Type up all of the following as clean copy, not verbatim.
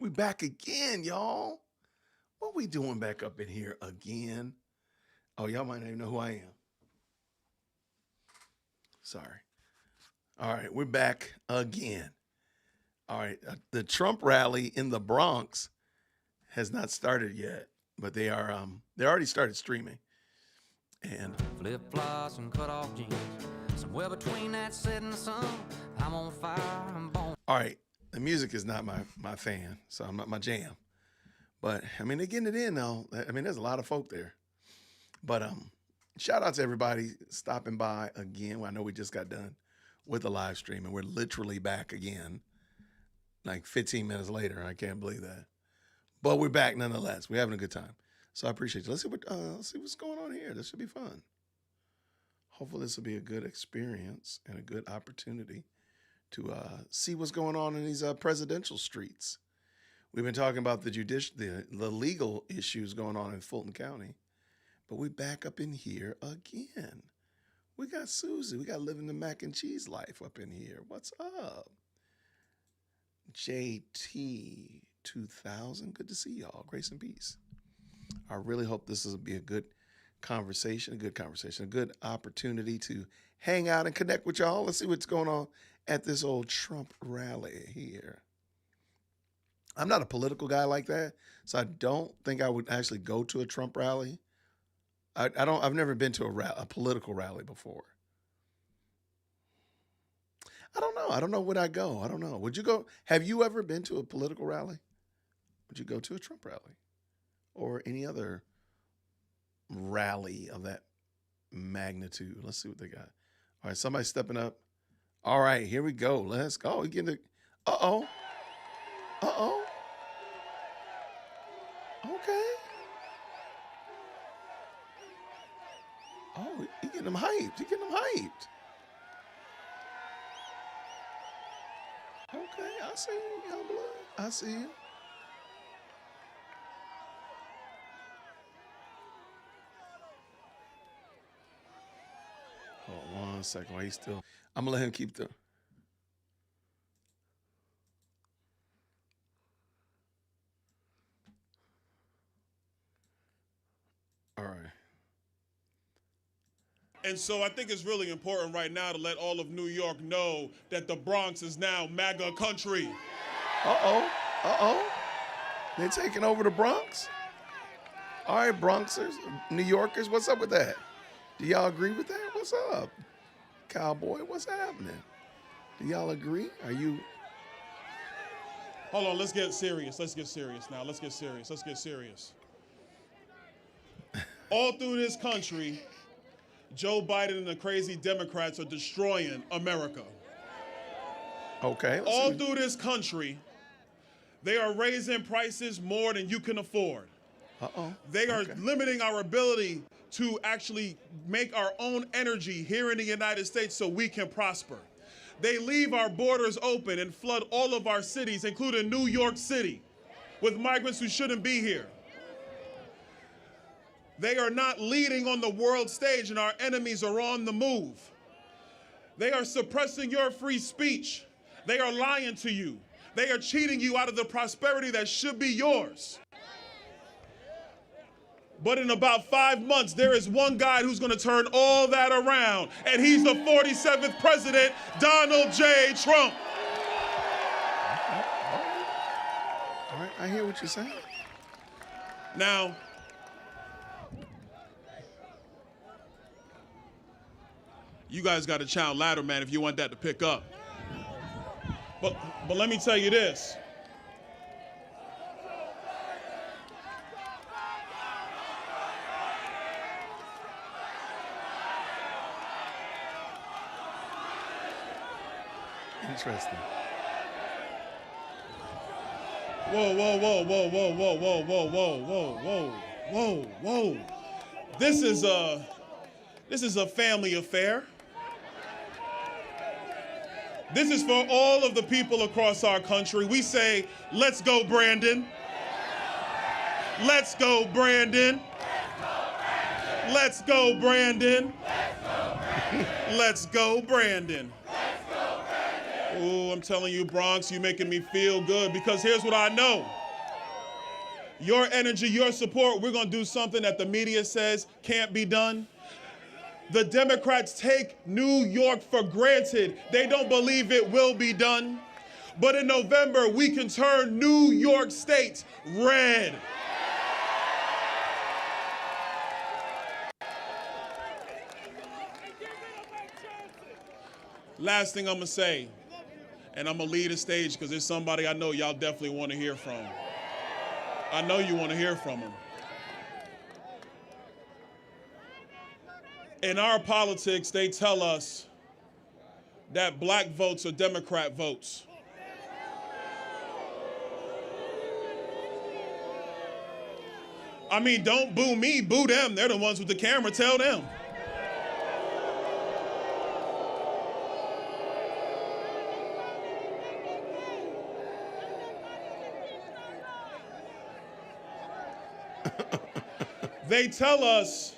We back again, y'all. What we doing back up in here again? Oh, y'all might not even know who I am. Sorry. All right, we're back again. All right, the Trump rally in the Bronx has not started yet, but they already started streaming. And flip flops and cut off jeans, somewhere between that set and the sun, I'm on fire, I'm born. All right, the music is not my fan, so I'm not my jam. But I mean, they're getting it in though. I mean, there's a lot of folk there. But shout out to everybody stopping by again. I know we just got done with the live stream, and we're literally back again, like 15 minutes later. I can't believe that. But we're back nonetheless. We're having a good time. So I appreciate you. Let's see what's going on here. This should be fun. Hopefully this will be a good experience and a good opportunity to see what's going on in these presidential streets. We've been talking about the legal issues going on in Fulton County, but we're back up in here again. We got Susie. We got living the mac and cheese life up in here. What's up? JT 2000. Good to see y'all. Grace and peace. I really hope this will be a good conversation, a good opportunity to hang out and connect with y'all. Let's see what's going on at this old Trump rally here. I'm not a political guy like that, so I don't think I would actually go to a Trump rally. I've never been to a political rally before. I don't know. I don't know would I go. I don't know. Would you go? Have you ever been to a political rally? Would you go to a Trump rally or any other rally of that magnitude? Let's see what they got. All right, somebody stepping up. All right, here we go. Let's go. We getting the. Uh-oh. Okay. Oh, you getting them hyped. Okay, I see you, young blood. I see you. Hold on 1 second. Why he's still? I'm gonna let him keep the. All right. And so I think it's really important right now to let all of New York know that the Bronx is now MAGA country. They're taking over the Bronx? All right, Bronxers, New Yorkers, what's up with that? Do y'all agree with that? What's up? Cowboy, what's happening? Do y'all agree? Are you? Hold on, let's get serious now. All through this country, Joe Biden and the crazy Democrats are destroying America. Okay. All through this country, they are raising prices more than you can afford. They are limiting our ability to actually make our own energy here in the United States so we can prosper. They leave our borders open and flood all of our cities, including New York City, with migrants who shouldn't be here. They are not leading on the world stage, and our enemies are on the move. They are suppressing your free speech. They are lying to you. They are cheating you out of the prosperity that should be yours. But in about 5 months, there is one guy who's going to turn all that around, and he's the 47th president, Donald J. Trump. All right, I hear what you're saying. Now, you guys got to chant louder, man, if you want that to pick up. But let me tell you this. Interesting. Whoa. This is a family affair. This is for all of the people across our country. We say, let's go, Brandon. Let's go, Brandon. Let's go, Brandon. Let's go, Brandon. Oh, I'm telling you, Bronx, you're making me feel good because here's what I know. Your energy, your support, we're going to do something that the media says can't be done. The Democrats take New York for granted. They don't believe it will be done. But in November, we can turn New York State red. Last thing I'm going to say, and I'm going to lead the stage because there's somebody I know y'all definitely want to hear from. I know you want to hear from him. In our politics, they tell us that black votes are Democrat votes. I mean, don't boo me, boo them. They're the ones with the camera, tell them. They tell us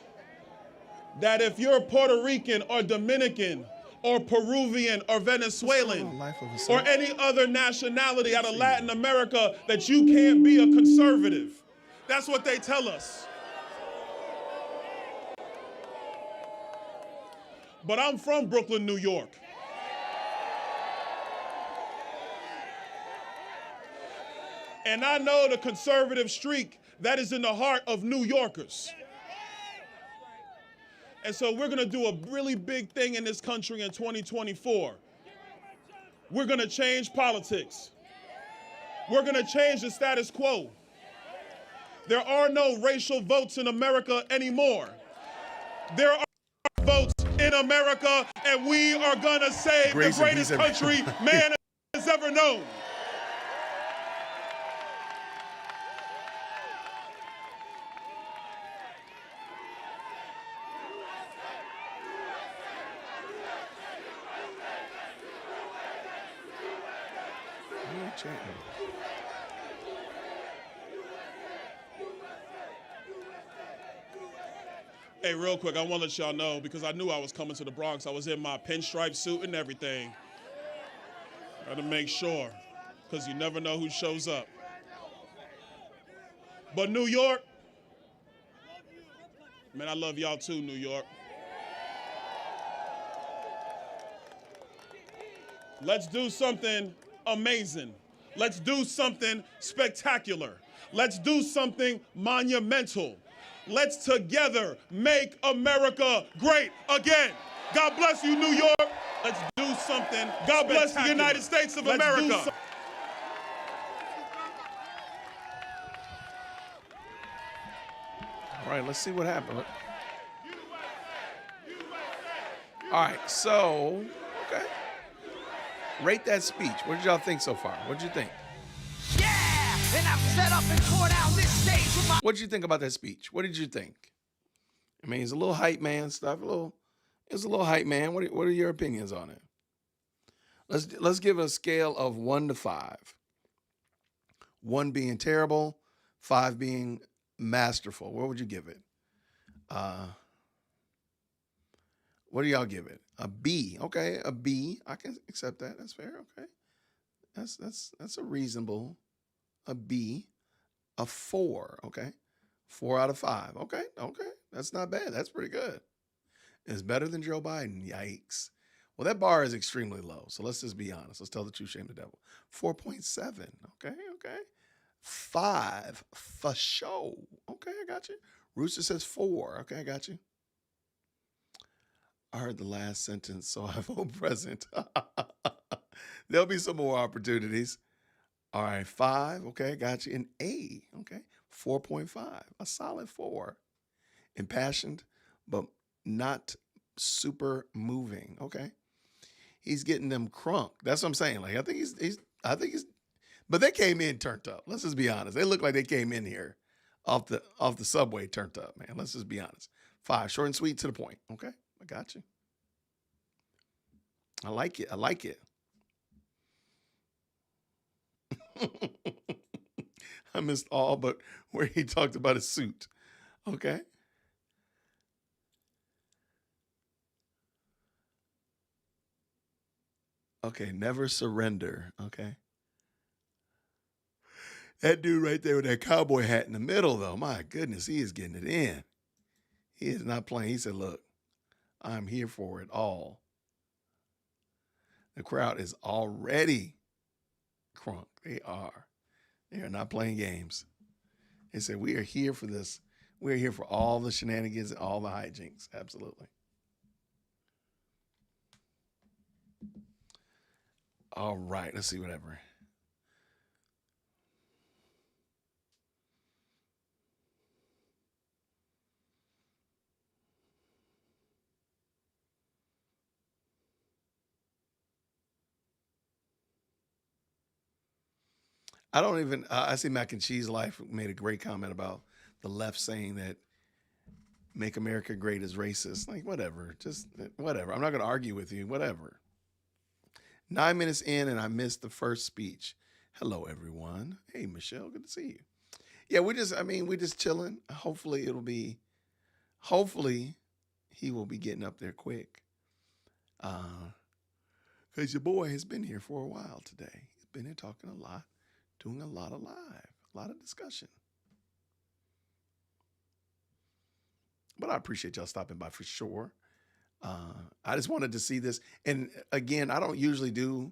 that if you're Puerto Rican or Dominican or Peruvian or Venezuelan or any other nationality out of Latin America, that you can't be a conservative. That's what they tell us. But I'm from Brooklyn, New York. And I know the conservative streak that is in the heart of New Yorkers. And so we're going to do a really big thing in this country in 2024. We're going to change politics. We're going to change the status quo. There are no racial votes in America anymore. There are votes in America, and we are going to save the greatest country man has ever known. Hey, real quick, I want to let y'all know, because I knew I was coming to the Bronx. I was in my pinstripe suit and everything. Got to make sure, because you never know who shows up. But New York, man, I love y'all too, New York. Let's do something amazing. Let's do something spectacular. Let's do something monumental. Let's together make America great again. God bless you, New York. Let's do something. God bless the United States of America. All right, let's see what happened. All right, so, okay. Rate that speech. What did y'all think so far? What did you think? Yeah, and I've set up and tore down this stage with my... What did you think about that speech? What did you think? I mean, he's a little hype man stuff. It's a little hype man. What are your opinions on it? Let's give it a scale of 1 to 5. 1 being terrible, 5 being masterful. What would you give it? What do y'all give it? A B. Okay, a B. I can accept that. That's fair. Okay, that's a reasonable. A B. A 4. Okay, 4 out of 5. Okay, that's not bad. That's pretty good. It's better than Joe Biden. Yikes. Well, that bar is extremely low. So let's just be honest. Let's tell the truth, shame the devil. 4.7. Okay. 5 for sure. Okay, I got you. Rooster says 4. Okay, I got you. I heard the last sentence, so I vote present. There'll be some more opportunities. All right, 5. Okay, got you. An A. Okay, 4.5. A solid 4. Impassioned, but not super moving. Okay, he's getting them crunk. That's what I'm saying. Like I think he's. But they came in turned up. Let's just be honest. They look like they came in here off the subway turned up, man. Let's just be honest. 5, short and sweet, to the point. Okay, I got you. I like it. I missed all but where he talked about his suit. Okay. Okay, never surrender. Okay. That dude right there with that cowboy hat in the middle, though, my goodness, he is getting it in. He is not playing. He said, look, I'm here for it all. The crowd is already crunk. They are. They are not playing games. They said, we are here for this. We are here for all the shenanigans and all the hijinks. Absolutely. All right. Let's see whatever. I don't even, I see Mac and Cheese Life made a great comment about the left saying that make America great is racist. Like, whatever. Just whatever. I'm not going to argue with you. Whatever. 9 minutes in and I missed the first speech. Hello, everyone. Hey, Michelle. Good to see you. Yeah, we're just chilling. Hopefully he will be getting up there quick. Because your boy has been here for a while today. He's been here talking a lot, doing a lot of live, a lot of discussion. But I appreciate y'all stopping by for sure. I just wanted to see this. And again, I don't usually do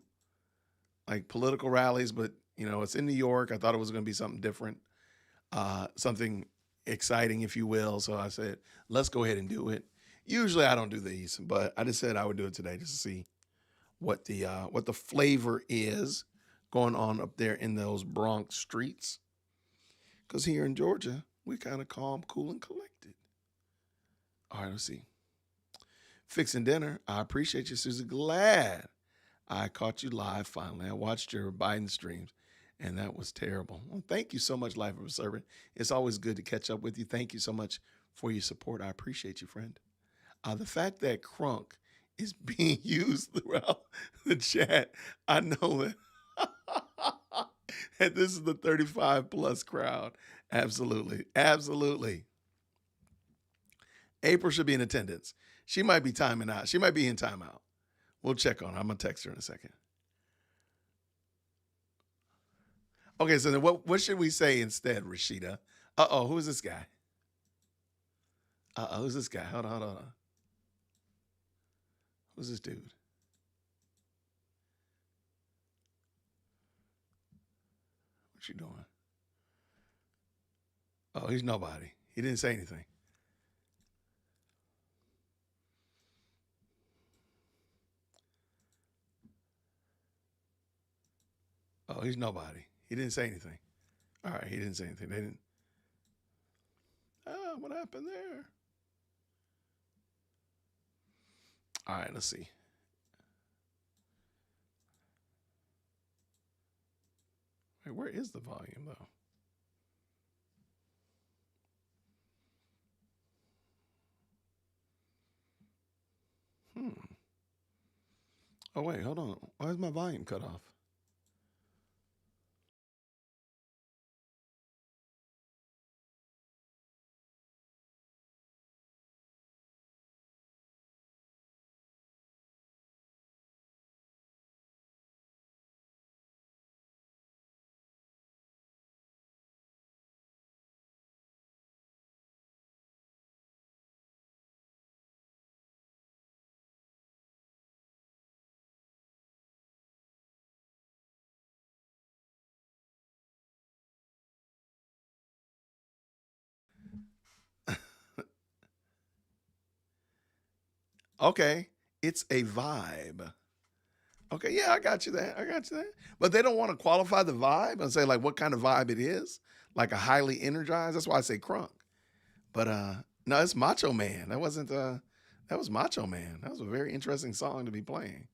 like political rallies, but it's in New York. I thought it was going to be something different, something exciting, if you will. So I said, let's go ahead and do it. Usually I don't do these, but I just said I would do it today just to see what the flavor is going on up there in those Bronx streets. Because here in Georgia, we're kind of calm, cool, and collected. All right, let's see. Fixing dinner. I appreciate you, Susie. Glad I caught you live finally. I watched your Biden streams, and that was terrible. Well, thank you so much, Life of a Servant. It's always good to catch up with you. Thank you so much for your support. I appreciate you, friend. The fact that crunk is being used throughout the chat, I know that, that this is the 35 plus crowd. Absolutely. Absolutely. April should be in attendance. She might be timing out. She might be in timeout. We'll check on her. I'm going to text her in a second. Okay, so then what should we say instead, Rashida? Who's this guy? Who's this guy? Hold on. Who's this dude? What you doing? Oh, he's nobody. He didn't say anything. Oh, he's nobody. He didn't say anything. All right, he didn't say anything. They didn't. What happened there? All right, let's see. Wait, where is the volume, though? Oh, wait, hold on. Why is my volume cut off? Okay, it's a vibe. Okay, yeah, I got you there. But they don't want to qualify the vibe and say like what kind of vibe it is, like a highly energized. That's why I say crunk. But no, it's Macho Man. That wasn't that was Macho Man. That was a very interesting song to be playing.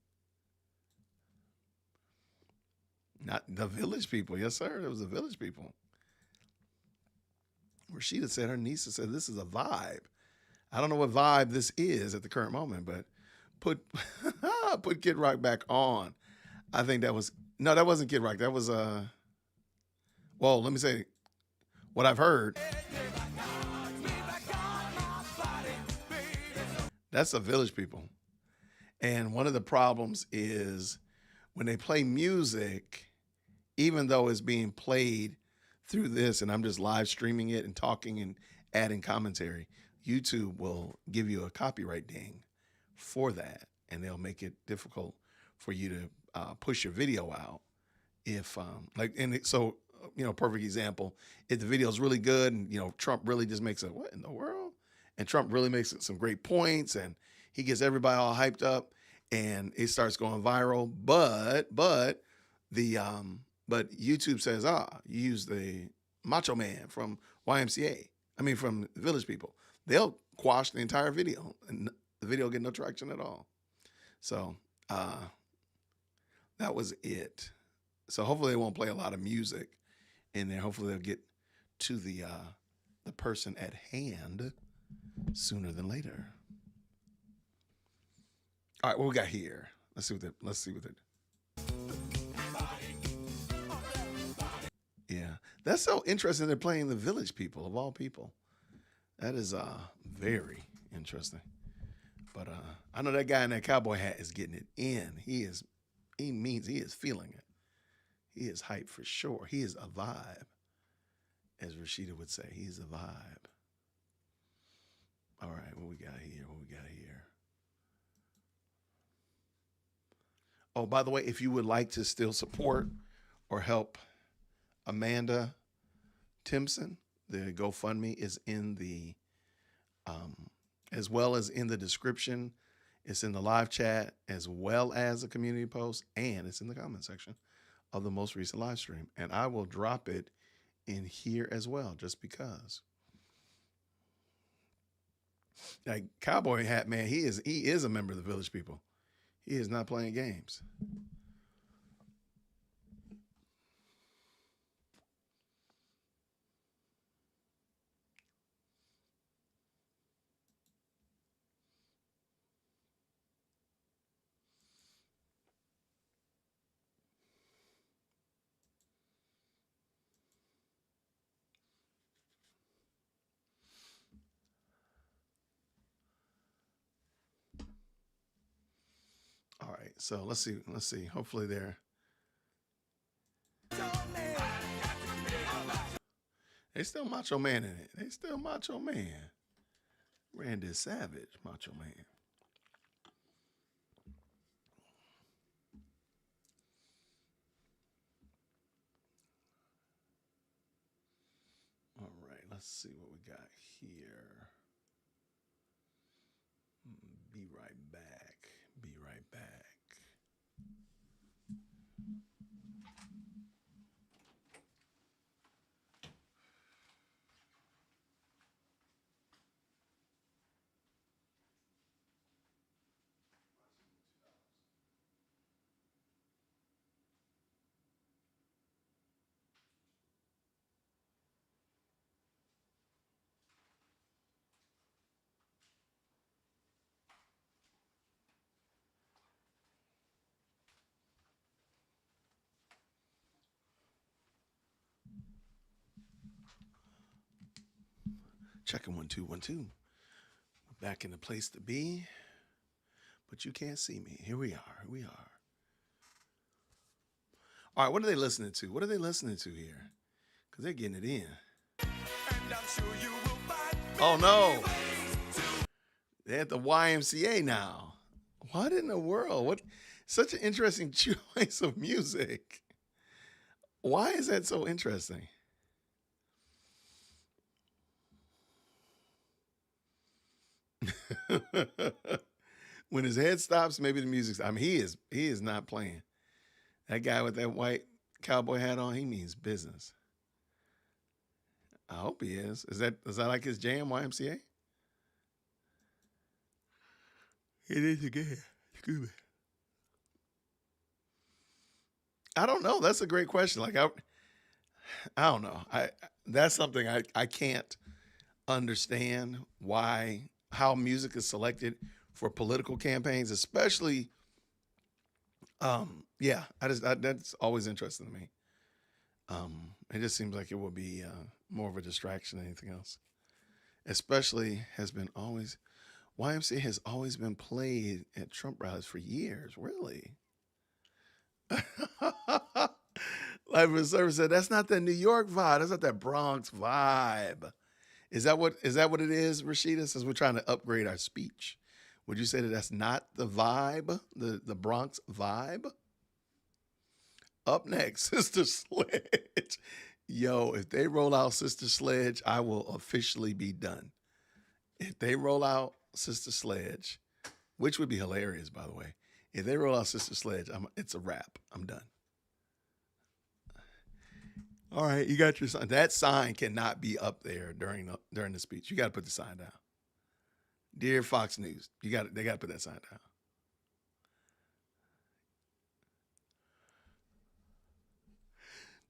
Not the Village People. Yes, sir. It was the Village People. Rashida said her niece said this is a vibe. I don't know what vibe this is at the current moment, but put put Kid Rock back on. I think that wasn't Kid Rock. That was well, let me say what I've heard. That's the Village People. And one of the problems is when they play music, even though it's being played through this and I'm just live streaming it and talking and adding commentary, YouTube will give you a copyright ding for that, and they'll make it difficult for you to push your video out. If perfect example, if the video is really good and Trump really just makes what in the world, and Trump really makes some great points and he gets everybody all hyped up and it starts going viral, but YouTube says, you use the Macho Man from YMCA. I mean, from Village People. They'll quash the entire video and the video will get no traction at all. So that was it. So hopefully they won't play a lot of music in there. Hopefully they'll get to the person at hand sooner than later. All right, what we got here? Let's see what it. Yeah, that's so interesting. They're playing the Village People of all people. That is very interesting. But I know that guy in that cowboy hat is getting it in. He is feeling it. He is hyped for sure. He is a vibe, as Rashida would say. He's a vibe. All right, what we got here? Oh, by the way, if you would like to still support or help Amanda Timpson, the GoFundMe is in the, as well as in the description. It's in the live chat as well as a community post, and it's in the comment section of the most recent live stream. And I will drop it in here as well, just because. Like Cowboy Hat Man, he is a member of the Village People. He is not playing games. All right, so let's see. Hopefully they're. They still Macho Man in it. They still Macho Man. Randy Savage, Macho Man. All right, let's see what we got here. Be right back. Checking 1 2 1 2. Back in the place to be, but you can't see me. Here we are. All right, what are they listening to? What are they listening to here? Because they're getting it in. Oh no, they're at the YMCA now. What in the world? What? Such an interesting choice of music. Why is that so interesting? When his head stops, maybe the music's. I mean, he is not playing. That guy with that white cowboy hat on, he means business. I hope he is. Is that like his jam, YMCA? It is again. Excuse me. I don't know. That's a great question. Like I don't know. That's something I can't understand how music is selected for political campaigns, especially. That's always interesting to me. It just seems like it would be more of a distraction than anything else. Especially YMCA has always been played at Trump rallies for years. Really? Life of Service said, that's not that New York vibe. That's not that Bronx vibe. Is that what it is, Rashida? Since we're trying to upgrade our speech, would you say that that's not the vibe, the Bronx vibe? Up next, Sister Sledge. Yo, if they roll out Sister Sledge, I will officially be done. If they roll out Sister Sledge, which would be hilarious, by the way. If they roll out Sister Sledge, it's a wrap. I'm done. All right, you got your sign. That sign cannot be up there during the speech. You got to put the sign down. Dear Fox News, they got to put that sign down.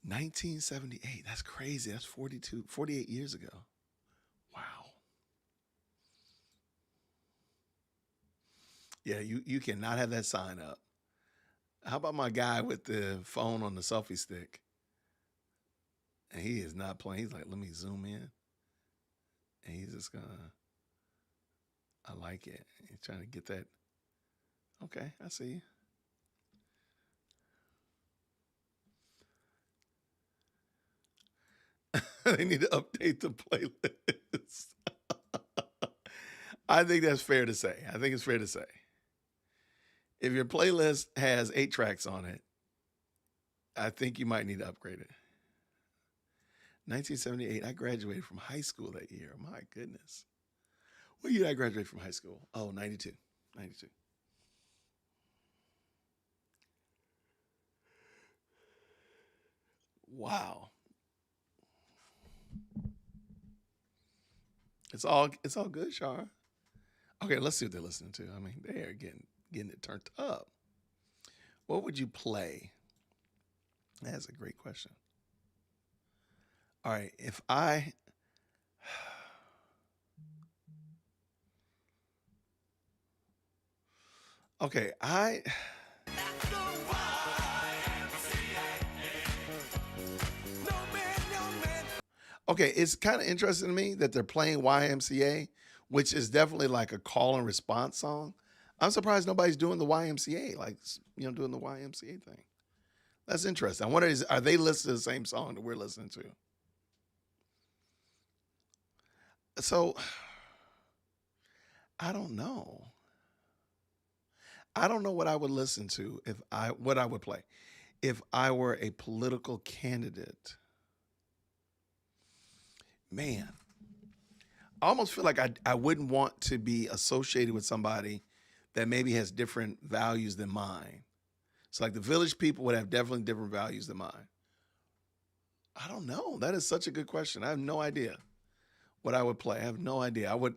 $1978. That's crazy. That's 48 years ago. Wow. Yeah, you cannot have that sign up. How about my guy with the phone on the selfie stick? And he is not playing. He's like, let me zoom in. And he's just gonna, I like it. He's trying to get that. Okay, I see you. They need to update the playlist. I think that's fair to say. I think it's fair to say. If your playlist has 8 tracks on it, I think you might need to upgrade it. 1978, I graduated from high school that year. My goodness. What year did I graduate from high school? Oh, 92. 92. Wow. It's all good, Shar. Okay, let's see what they're listening to. I mean, they are getting it turned up. What would you play? That's a great question. All right, if I okay, okay, it's kind of interesting to me that they're playing YMCA, which is definitely like a call and response song. I'm surprised nobody's doing the YMCA, like, doing the YMCA thing. That's interesting. I wonder, are they listening to the same song that we're listening to? So, I don't know. I don't know what I would listen to what I would play if I were a political candidate. Man, I almost feel like I wouldn't want to be associated with somebody that maybe has different values than mine. So like the Village People would have definitely different values than mine. I don't know. That is such a good question. I have no idea what I would play. I have no idea. I would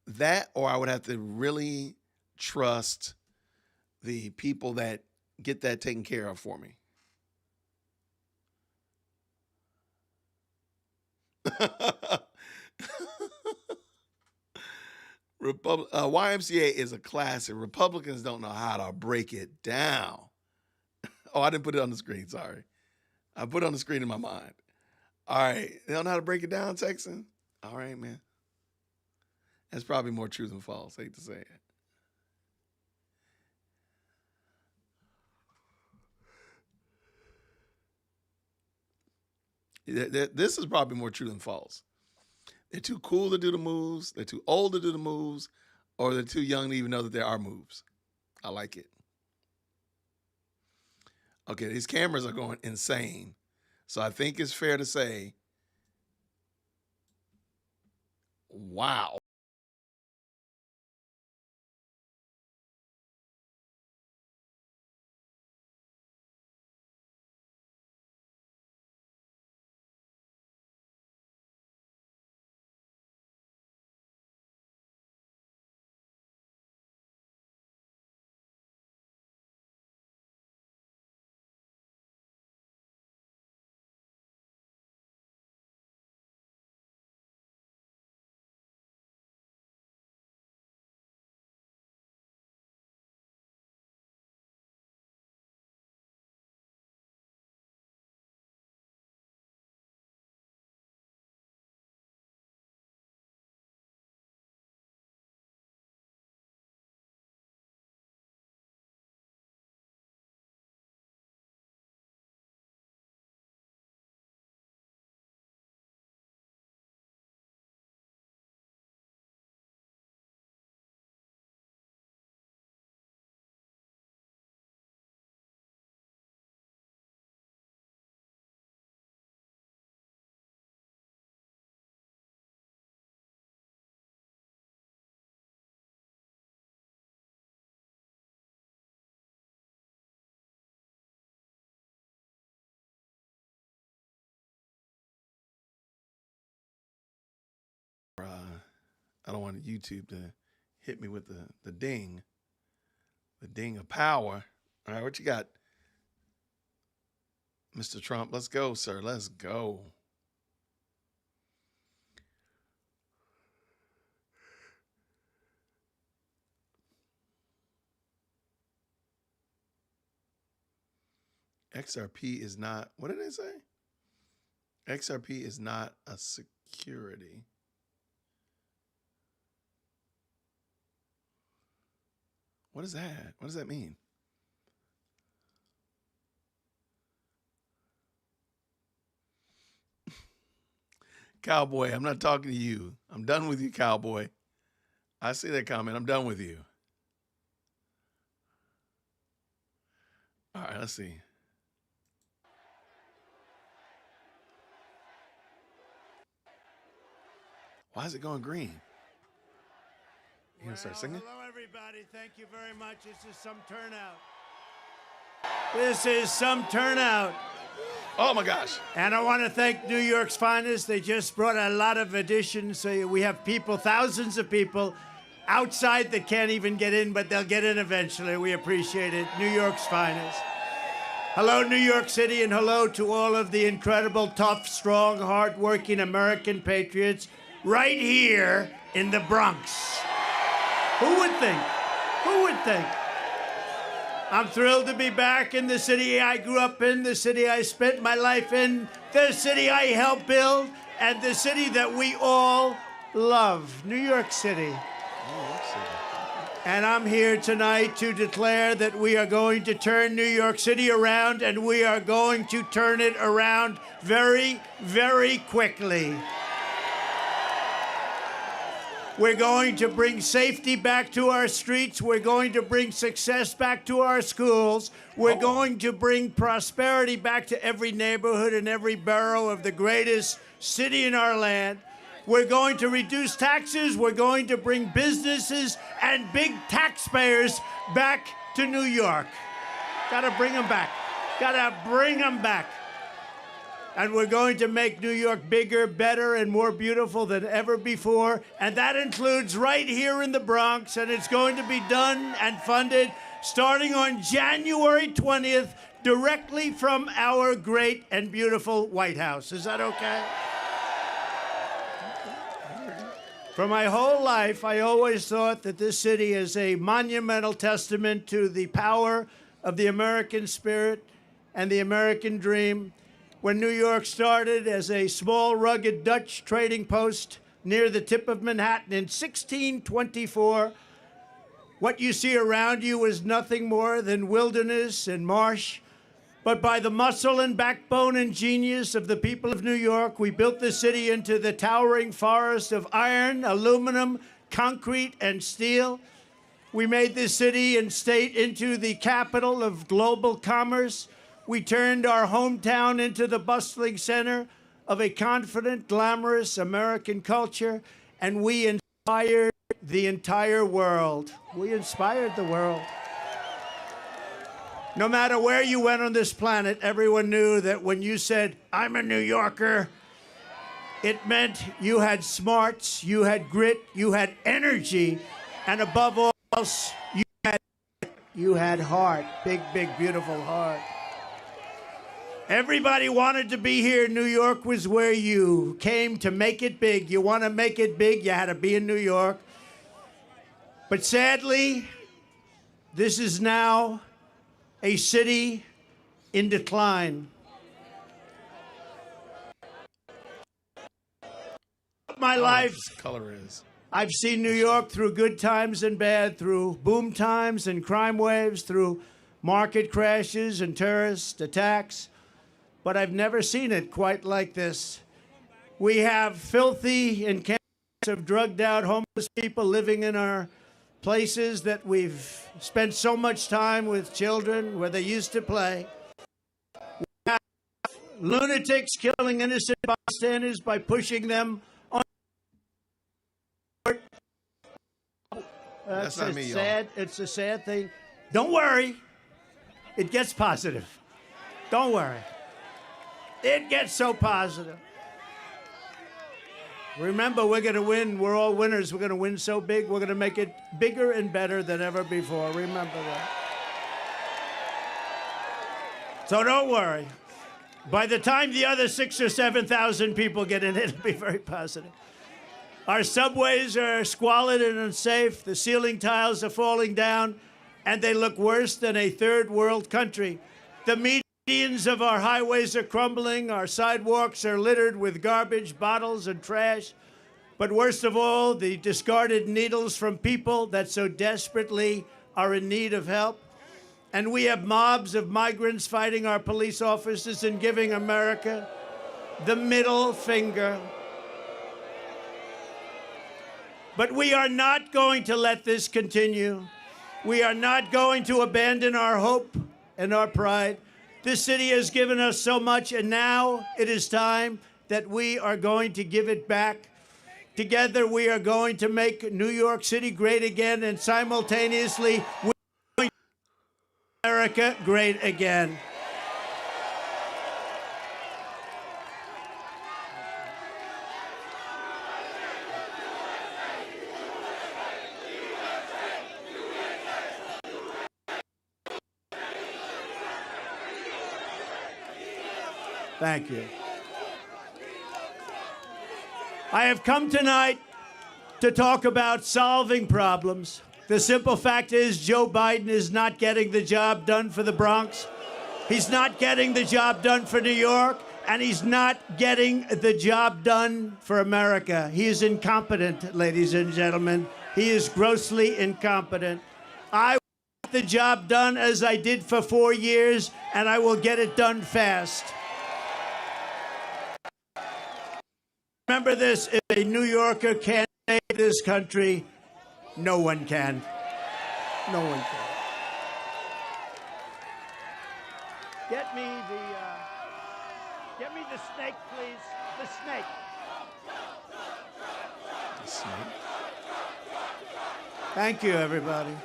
have to really trust the people that get that taken care of for me. YMCA is a classic. Republicans don't know how to break it down. Oh, I didn't put it on the screen. Sorry. I put it on the screen in my mind. All right. They don't know how to break it down, Texan? All right, man. That's probably more true than false. I hate to say it. This is probably more true than false. They're too cool to do the moves. They're too old to do the moves. Or they're too young to even know that there are moves. I like it. Okay, these cameras are going insane. So I think it's fair to say, wow. I don't want YouTube to hit me with the ding of power. All right, what you got, Mr. Trump? Let's go, sir. Let's go. XRP is not, what did they say? XRP is not a security. What is that? What does that mean? Cowboy, I'm not talking to you. I'm done with you, Cowboy. I see that comment. I'm done with you. All right, let's see. Why is it going green? You gonna start singing? Hello, everybody. Thank you very much. This is some turnout. This is some turnout. Oh, my gosh. And I want to thank New York's finest. They just brought a lot of additions. So we have people, thousands of people outside that can't even get in, but they'll get in eventually. We appreciate it. New York's finest. Hello, New York City, and hello to all of the incredible, tough, strong, hardworking American patriots right here in the Bronx. Who would think? Who would think? I'm thrilled to be back in the city I grew up in, the city I spent my life in, the city I helped build, and the city that we all love, New York City. And I'm here tonight to declare that we are going to turn New York City around, and we are going to turn it around very, very quickly. We're going to bring safety back to our streets. We're going to bring success back to our schools. We're going to bring prosperity back to every neighborhood and every borough of the greatest city in our land. We're going to reduce taxes. We're going to bring businesses and big taxpayers back to New York. Gotta bring them back. Gotta bring them back. And we're going to make New York bigger, better, and more beautiful than ever before. And that includes right here in the Bronx. And it's going to be done and funded starting on January 20th, directly from our great and beautiful White House. Is that okay? For my whole life, I always thought that this city is a monumental testament to the power of the American spirit and the American dream. When New York started as a small, rugged Dutch trading post near the tip of Manhattan in 1624, what you see around you is nothing more than wilderness and marsh. But by the muscle and backbone and genius of the people of New York, we built the city into the towering forest of iron, aluminum, concrete, and steel. We made this city and state into the capital of global commerce. We turned our hometown into the bustling center of a confident, glamorous American culture, and we inspired the entire world. We inspired the world. No matter where you went on this planet, everyone knew that when you said, "I'm a New Yorker," it meant you had smarts, you had grit, you had energy, and above all else, you had heart. Big, big, beautiful heart. Everybody wanted to be here. New York was where you came to make it big. You want to make it big, you had to be in New York. But sadly, this is now a city in decline. My life, This color is. I've seen New York through good times and bad, through boom times and crime waves, through market crashes and terrorist attacks. But I've never seen it quite like this. We have filthy encampments of drugged out homeless people living in our places that we've spent so much time with children where they used to play. We have lunatics killing innocent bystanders by pushing them on. That's not me, sad. It's a sad thing. Don't worry. It gets positive. Don't worry. It gets so positive. Remember, we're going to win. We're all winners. We're going to win so big, we're going to make it bigger and better than ever before. Remember that. So don't worry. By the time the other 6,000 or 7,000 people get in, it'll be very positive. Our subways are squalid and unsafe. The ceiling tiles are falling down, and they look worse than a third world country. The medians of our highways are crumbling. Our sidewalks are littered with garbage, bottles, and trash. But worst of all, the discarded needles from people that so desperately are in need of help. And we have mobs of migrants fighting our police officers and giving America the middle finger. But we are not going to let this continue. We are not going to abandon our hope and our pride. This city has given us so much, and now it is time that we are going to give it back. Together, we are going to make New York City great again, and simultaneously, we're going to make America great again. Thank you. I have come tonight to talk about solving problems. The simple fact is Joe Biden is not getting the job done for the Bronx. He's not getting the job done for New York, and he's not getting the job done for America. He is incompetent, ladies and gentlemen. He is grossly incompetent. I will get the job done as I did for 4 years, and I will get it done fast. Remember this, if a New Yorker can't save this country, no one can. No one can. Get me the snake, please. The snake. The snake. Thank you, everybody.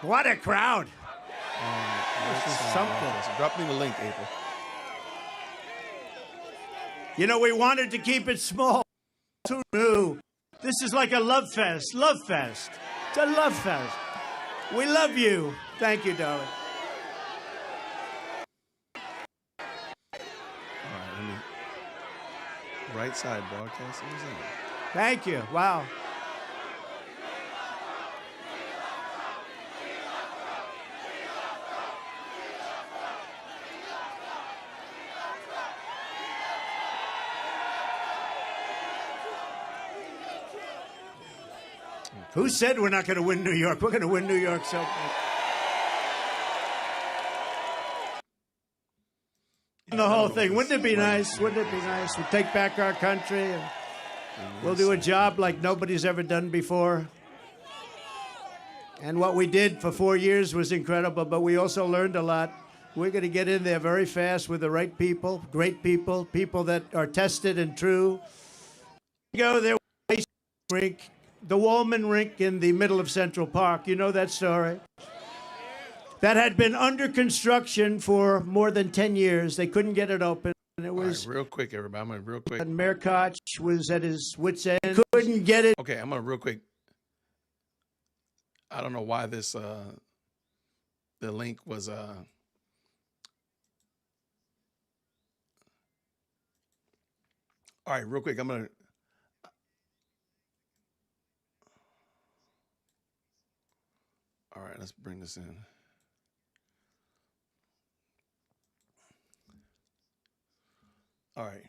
What a crowd. This is something. Drop me the link, April. You know, we wanted to keep it small. Who knew? This is like a love fest. Love fest. It's a love fest. We love you. Thank you, darling. All right, let me. Right side broadcasting is in. Thank you. Wow. Who said we're not going to win New York? We're going to win New York so bad. The whole thing. Wouldn't it be nice? Wouldn't it be nice? We'll take back our country and we'll do a job like nobody's ever done before. And what we did for 4 years was incredible, but we also learned a lot. We're going to get in there very fast with the right people, great people, people that are tested and true. Go there, rink. The Wallman Rink in the middle of Central Park. You know that story? That had been under construction for more than 10 years. They couldn't get it open. And it was real quick, everybody. I'm going to real quick. And Mayor Koch was at his wit's end. Couldn't get it. Okay, I'm going to real quick. I don't know why this, the link was, all right, real quick. I'm going to, all right, let's bring this in. All right.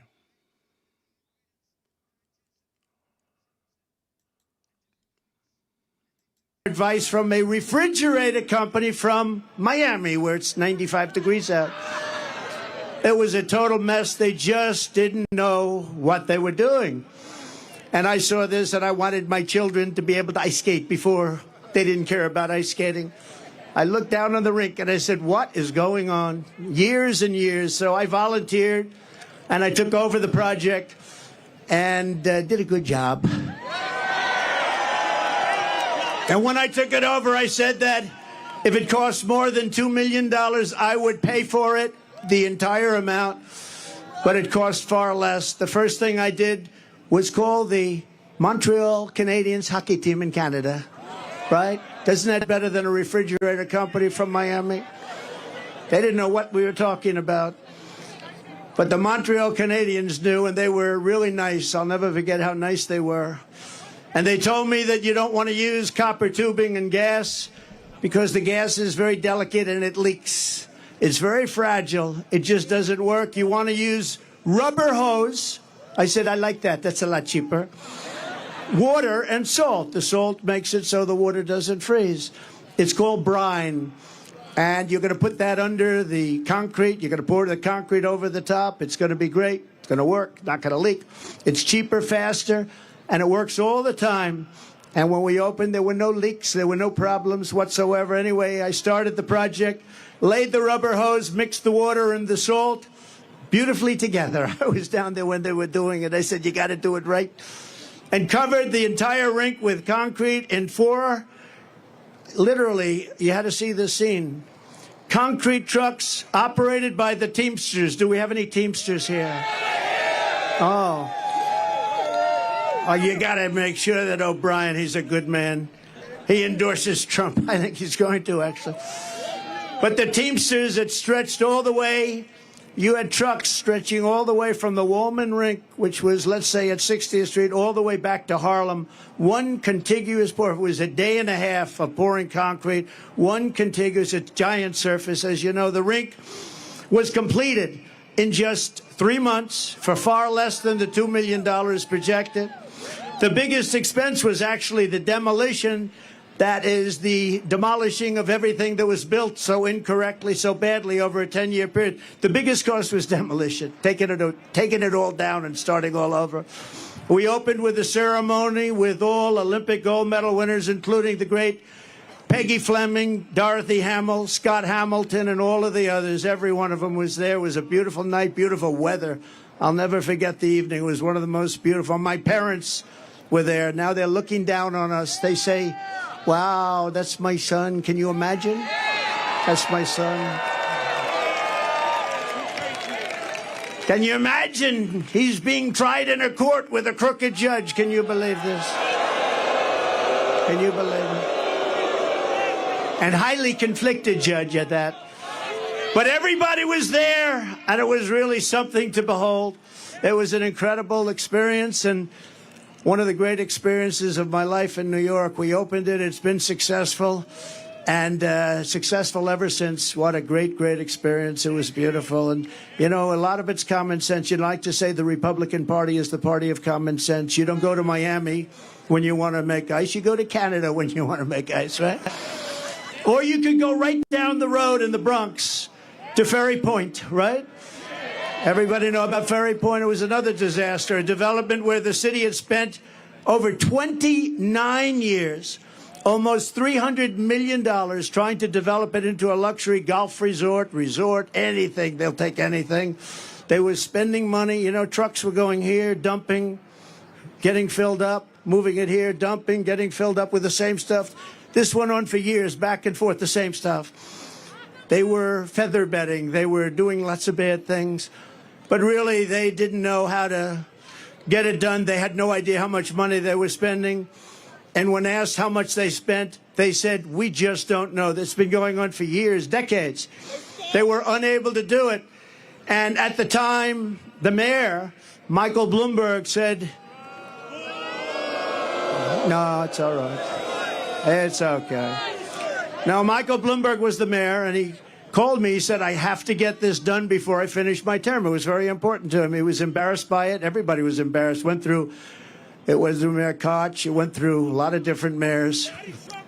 Advice from a refrigerator company from Miami, where it's 95 degrees out. It was a total mess. They just didn't know what they were doing. And I saw this, and I wanted my children to be able to ice skate before. They didn't care about ice skating. I looked down on the rink and I said, what is going on? Years and years. So I volunteered and I took over the project and did a good job. And when I took it over, I said that if it cost more than $2 million, I would pay for it, the entire amount. But it cost far less. The first thing I did was called the Montreal Canadiens hockey team in Canada, right? Isn't that better than a refrigerator company from Miami? They didn't know what we were talking about. But the Montreal Canadiens knew, and they were really nice. I'll never forget how nice they were. And they told me that you don't want to use copper tubing and gas because the gas is very delicate and it leaks. It's very fragile. It just doesn't work. You want to use rubber hose. I said, I like that. That's a lot cheaper. Water and salt. The salt makes it so the water doesn't freeze. It's called brine. And you're going to put that under the concrete. You're going to pour the concrete over the top. It's going to be great. It's going to work. Not going to leak. It's cheaper, faster, and it works all the time. And when we opened, there were no leaks. There were no problems whatsoever. Anyway, I started the project, laid the rubber hose, mixed the water and the salt beautifully together. I was down there when they were doing it. I said, you got to do it right. And covered the entire rink with concrete in 4. Literally, you had to see this scene. Concrete trucks operated by the Teamsters. Do we have any Teamsters here? Oh, you got to make sure that O'Brien, he's a good man. He endorses Trump. I think he's going to, actually. But the Teamsters, it stretched all the way. You had trucks stretching all the way from the Woolman Rink, which was, let's say, at 60th Street, all the way back to Harlem. One contiguous pour. It was a day and a half of pouring concrete. One contiguous, a giant surface. As you know, the rink was completed in just 3 months for far less than the $2 million projected. The biggest expense was actually the demolition. That is the demolishing of everything that was built so incorrectly, so badly over a 10-year period. The biggest cost was demolition, taking it all down and starting all over. We opened with a ceremony with all Olympic gold medal winners, including the great Peggy Fleming, Dorothy Hamill, Scott Hamilton, and all of the others. Every one of them was there. It was a beautiful night, beautiful weather. I'll never forget the evening. It was one of the most beautiful. My parents were there. Now they're looking down on us. They say, wow, that's my son. Can you imagine? That's my son. Can you imagine? He's being tried in a court with a crooked judge. Can you believe this? Can you believe it? And highly conflicted judge at that. But everybody was there, and it was really something to behold. It was an incredible experience, and one of the great experiences of my life in New York. We opened it. It's been successful, and successful ever since. What a great, great experience. It was beautiful. And, you know, a lot of it's common sense. You'd like to say the Republican Party is the party of common sense. You don't go to Miami when you want to make ice. You go to Canada when you want to make ice, right? Or you could go right down the road in the Bronx to Ferry Point, right? Everybody know about Ferry Point. It was another disaster, a development where the city had spent over 29 years, almost $300 million trying to develop it into a luxury golf resort, anything. They'll take anything. They were spending money. You know, trucks were going here, dumping, getting filled up, moving it here, dumping, getting filled up with the same stuff. This went on for years, back and forth, the same stuff. They were feather bedding. They were doing lots of bad things. But really, they didn't know how to get it done. They had no idea how much money they were spending. And when asked how much they spent, they said, we just don't know. That's been going on for years, decades. They were unable to do it. And at the time, the mayor, Michael Bloomberg, said, no, it's all right. It's okay. Now, Michael Bloomberg was the mayor, and he called me. He said, I have to get this done before I finish my term. It was very important to him. He was embarrassed by it. Everybody was embarrassed. It was through Mayor Koch. It went through a lot of different mayors.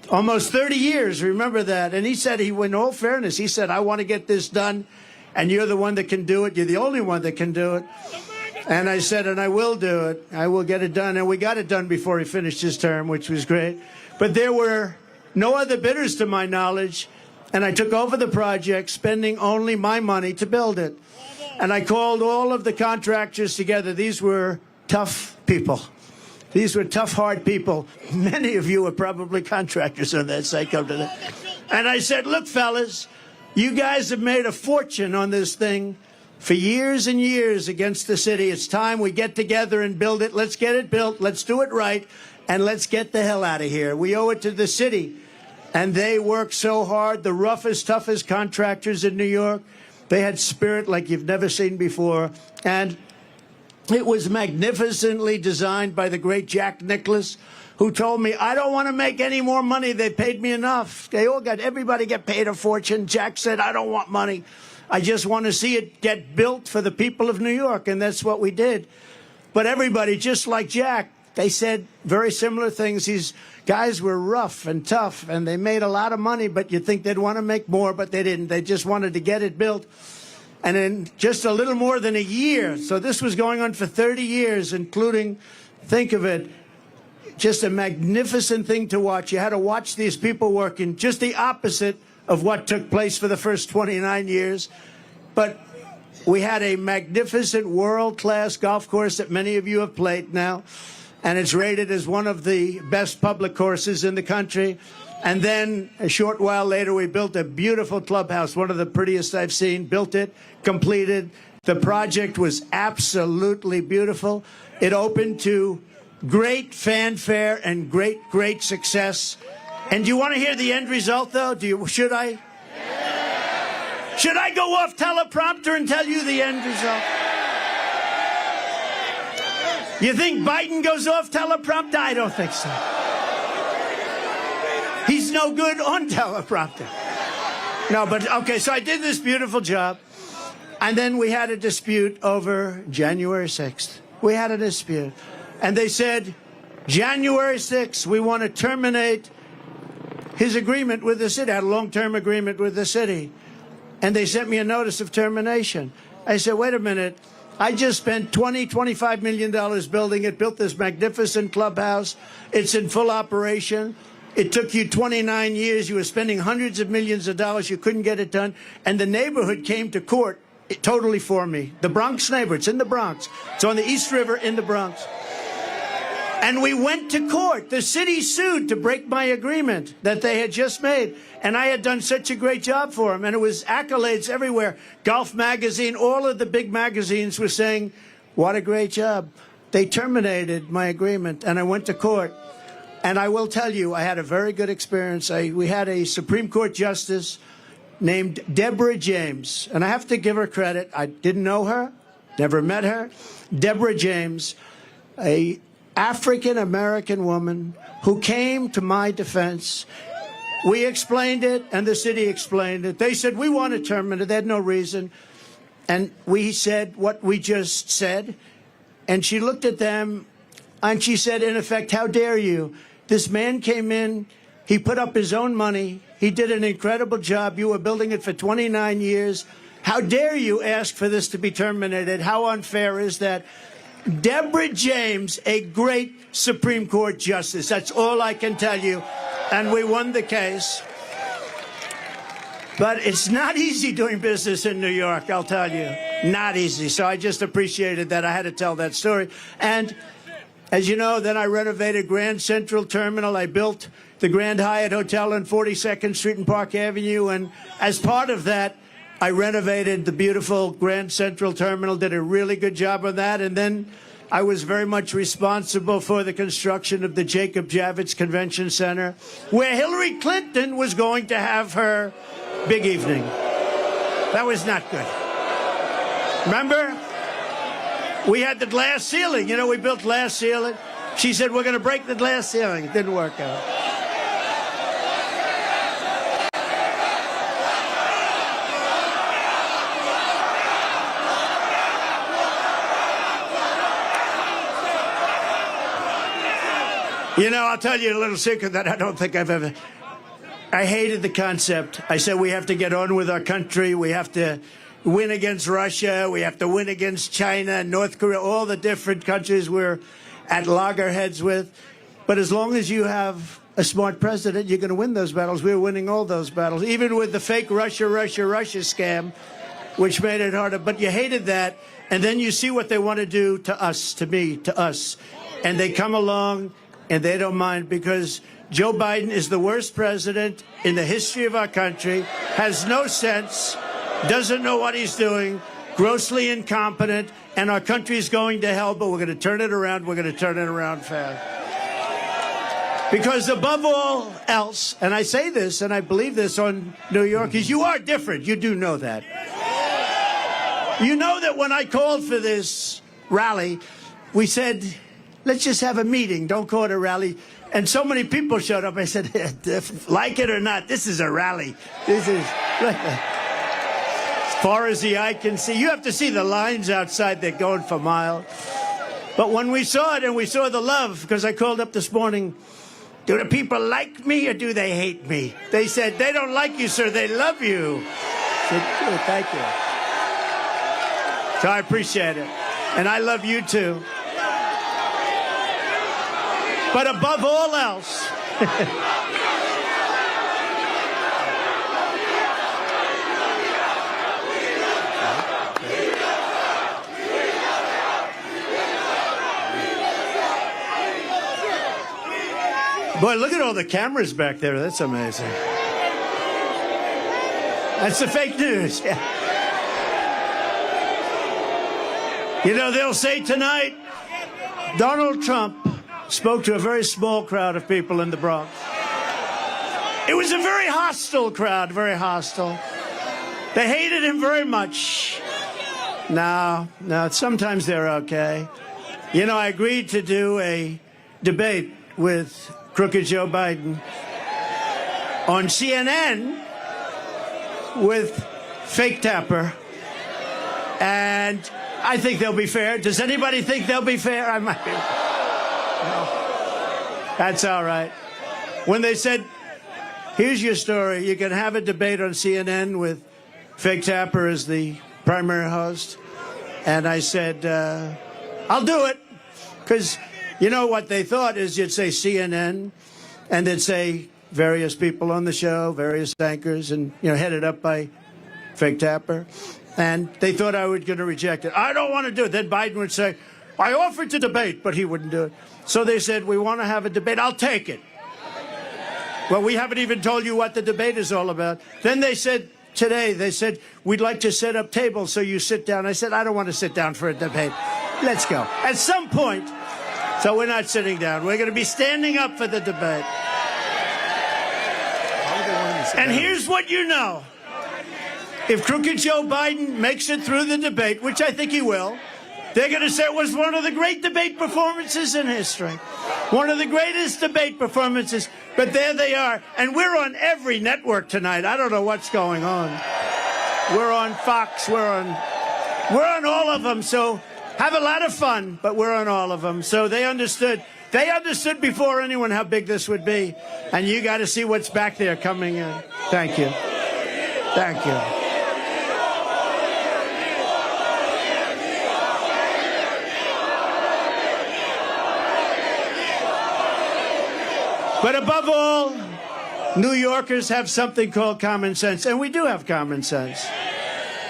Almost 30 years, remember that. And he said, in all fairness, he said, I want to get this done, and you're the one that can do it. You're the only one that can do it. And I said, and I will do it. I will get it done. And we got it done before he finished his term, which was great. But there were no other bidders to my knowledge. And I took over the project, spending only my money to build it. And I called all of the contractors together. These were tough people. These were tough, hard people. Many of you are probably contractors on that site. Come to that. And I said, look, fellas, you guys have made a fortune on this thing for years and years against the city. It's time we get together and build it. Let's get it built. Let's do it right. And let's get the hell out of here. We owe it to the city. And they worked so hard. The roughest, toughest contractors in New York. They had spirit like you've never seen before. And it was magnificently designed by the great Jack Nicklaus, who told me, I don't want to make any more money. They paid me enough. Everybody get paid a fortune. Jack said, I don't want money. I just want to see it get built for the people of New York. And that's what we did. But everybody, just like Jack, they said very similar things. These guys were rough and tough, and they made a lot of money, but you'd think they'd want to make more, but they didn't. They just wanted to get it built. And in just a little more than a year, so this was going on for 30 years, including, think of it, just a magnificent thing to watch. You had to watch these people working, just the opposite of what took place for the first 29 years. But we had a magnificent world-class golf course that many of you have played now. And it's rated as one of the best public courses in the country. And then a short while later, we built a beautiful clubhouse, one of the prettiest I've seen, built it, completed. The project was absolutely beautiful. It opened to great fanfare and great success. And do you want to hear the end result, though? Should I? Should I go off teleprompter and tell you the end result? You think Biden goes off teleprompter? I don't think so. He's no good on teleprompter. No, but okay, so I did this beautiful job. And then we had a dispute over January 6th. We had a dispute. And they said, January 6th, we want to terminate his agreement with the city, had a long-term agreement with the city. And they sent me a notice of termination. I said, wait a minute. I just spent $25 million building it, built this magnificent clubhouse. It's in full operation. It took you 29 years. You were spending hundreds of millions of dollars. You couldn't get it done. And the neighborhood came to court totally for me. The Bronx neighborhood. It's in the Bronx. It's on the East River in the Bronx. And we went to court. The city sued to break my agreement that they had just made. And I had done such a great job for them. And it was accolades everywhere. Golf Magazine, all of the big magazines were saying, what a great job. They terminated my agreement. And I went to court. And I will tell you, I had a very good experience. We had a Supreme Court justice named Deborah James. And I have to give her credit. I didn't know her, never met her. Deborah James, a African-American woman who came to my defense. We explained it, and the city explained it. They said, we want to terminate it. They had no reason. And we said what we just said. And she looked at them, and she said, in effect, how dare you? This man came in. He put up his own money. He did an incredible job. You were building it for 29 years. How dare you ask for this to be terminated? How unfair is that? Deborah James, a great Supreme Court justice. That's all I can tell you. And we won the case. But it's not easy doing business in New York, I'll tell you. Not easy. So I just appreciated that. I had to tell that story. And as you know, then I renovated Grand Central Terminal. I built the Grand Hyatt Hotel on 42nd Street and Park Avenue. And as part of that, I renovated the beautiful Grand Central Terminal, did a really good job on that. And then I was very much responsible for the construction of the Jacob Javits Convention Center, where Hillary Clinton was going to have her big evening. That was not good. Remember? We had the glass ceiling. You know, we built glass ceiling. She said, we're going to break the glass ceiling. It didn't work out. You know, I'll tell you a little secret that I don't think I've ever... I hated the concept. I said we have to get on with our country. We have to win against Russia. We have to win against China, North Korea, all the different countries we're at loggerheads with. But as long as you have a smart president, you're going to win those battles. We were winning all those battles, even with the fake Russia scam, which made it harder. But you hated that. And then you see what they want to do to us, to me, to us. And they come along... and they don't mind because Joe Biden is the worst president in the history of our country, has no sense, doesn't know what he's doing, grossly incompetent, and our country's going to hell, but we're going to turn it around. We're going to turn it around fast. Because above all else, and I say this, and I believe this on New Yorkers, you are different. You do know that. You know that when I called for this rally, we said, let's just have a meeting. Don't call it a rally. And so many people showed up. I said, like it or not, this is a rally. This is as far as the eye can see. You have to see the lines outside. They're going for miles. But when we saw it and we saw the love, because I called up this morning, do the people like me or do they hate me? They said, they don't like you, sir. They love you. I said, oh, thank you. So I appreciate it. And I love you, too. But above all else, boy, look at all the cameras back there. That's amazing. That's the fake news. Yeah. You know, they'll say tonight, Donald Trump spoke to a very small crowd of people in the Bronx. It was a very hostile crowd, very hostile. They hated him very much. No, sometimes they're okay. You know, I agreed to do a debate with crooked Joe Biden on CNN with fake Tapper. And I think they'll be fair. Does anybody think they'll be fair? I might be. No. That's all right. When they said, here's your story, you can have a debate on CNN with fake Tapper as the primary host. And I said, I'll do it. Because you know what they thought is you'd say CNN and they'd say various people on the show, various anchors, and, you know, headed up by fake Tapper. And they thought I was going to reject it. I don't want to do it. Then Biden would say, I offered to debate, but he wouldn't do it. So they said, we want to have a debate. I'll take it. Well, we haven't even told you what the debate is all about. Then they said, today, they said, we'd like to set up tables so you sit down. I said, I don't want to sit down for a debate. Let's go. At some point, so we're not sitting down. We're going to be standing up for the debate. And here's what you know. If crooked Joe Biden makes it through the debate, which I think he will, they're going to say it was one of the great debate performances in history. One of the greatest debate performances. But there they are. And we're on every network tonight. I don't know what's going on. We're on Fox. We're on all of them. So have a lot of fun, but we're on all of them. So they understood. They understood before anyone how big this would be. And you got to see what's back there coming in. Thank you. Thank you. But above all, New Yorkers have something called common sense, and we do have common sense.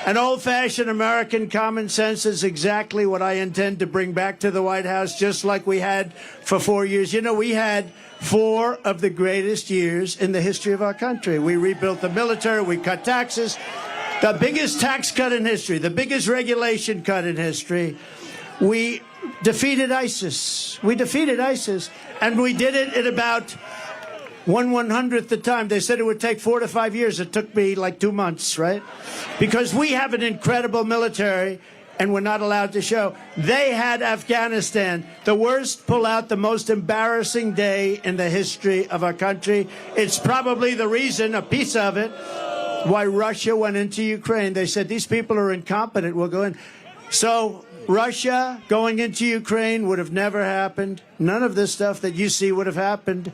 An old-fashioned American common sense is exactly what I intend to bring back to the White House, just like we had for 4 years. You know, we had 4 of the greatest years in the history of our country. We rebuilt the military, we cut taxes, the biggest tax cut in history, the biggest regulation cut in history. We defeated ISIS. We defeated ISIS, and we did it in about 1/100th the time. They said it would take 4 to 5 years. It took me like 2 months, right? Because we have an incredible military, and we're not allowed to show. They had Afghanistan, the worst pullout, the most embarrassing day in the history of our country. It's probably the reason, a piece of it, why Russia went into Ukraine. They said, these people are incompetent. We'll go in. So Russia going into Ukraine would have never happened. None of this stuff that you see would have happened.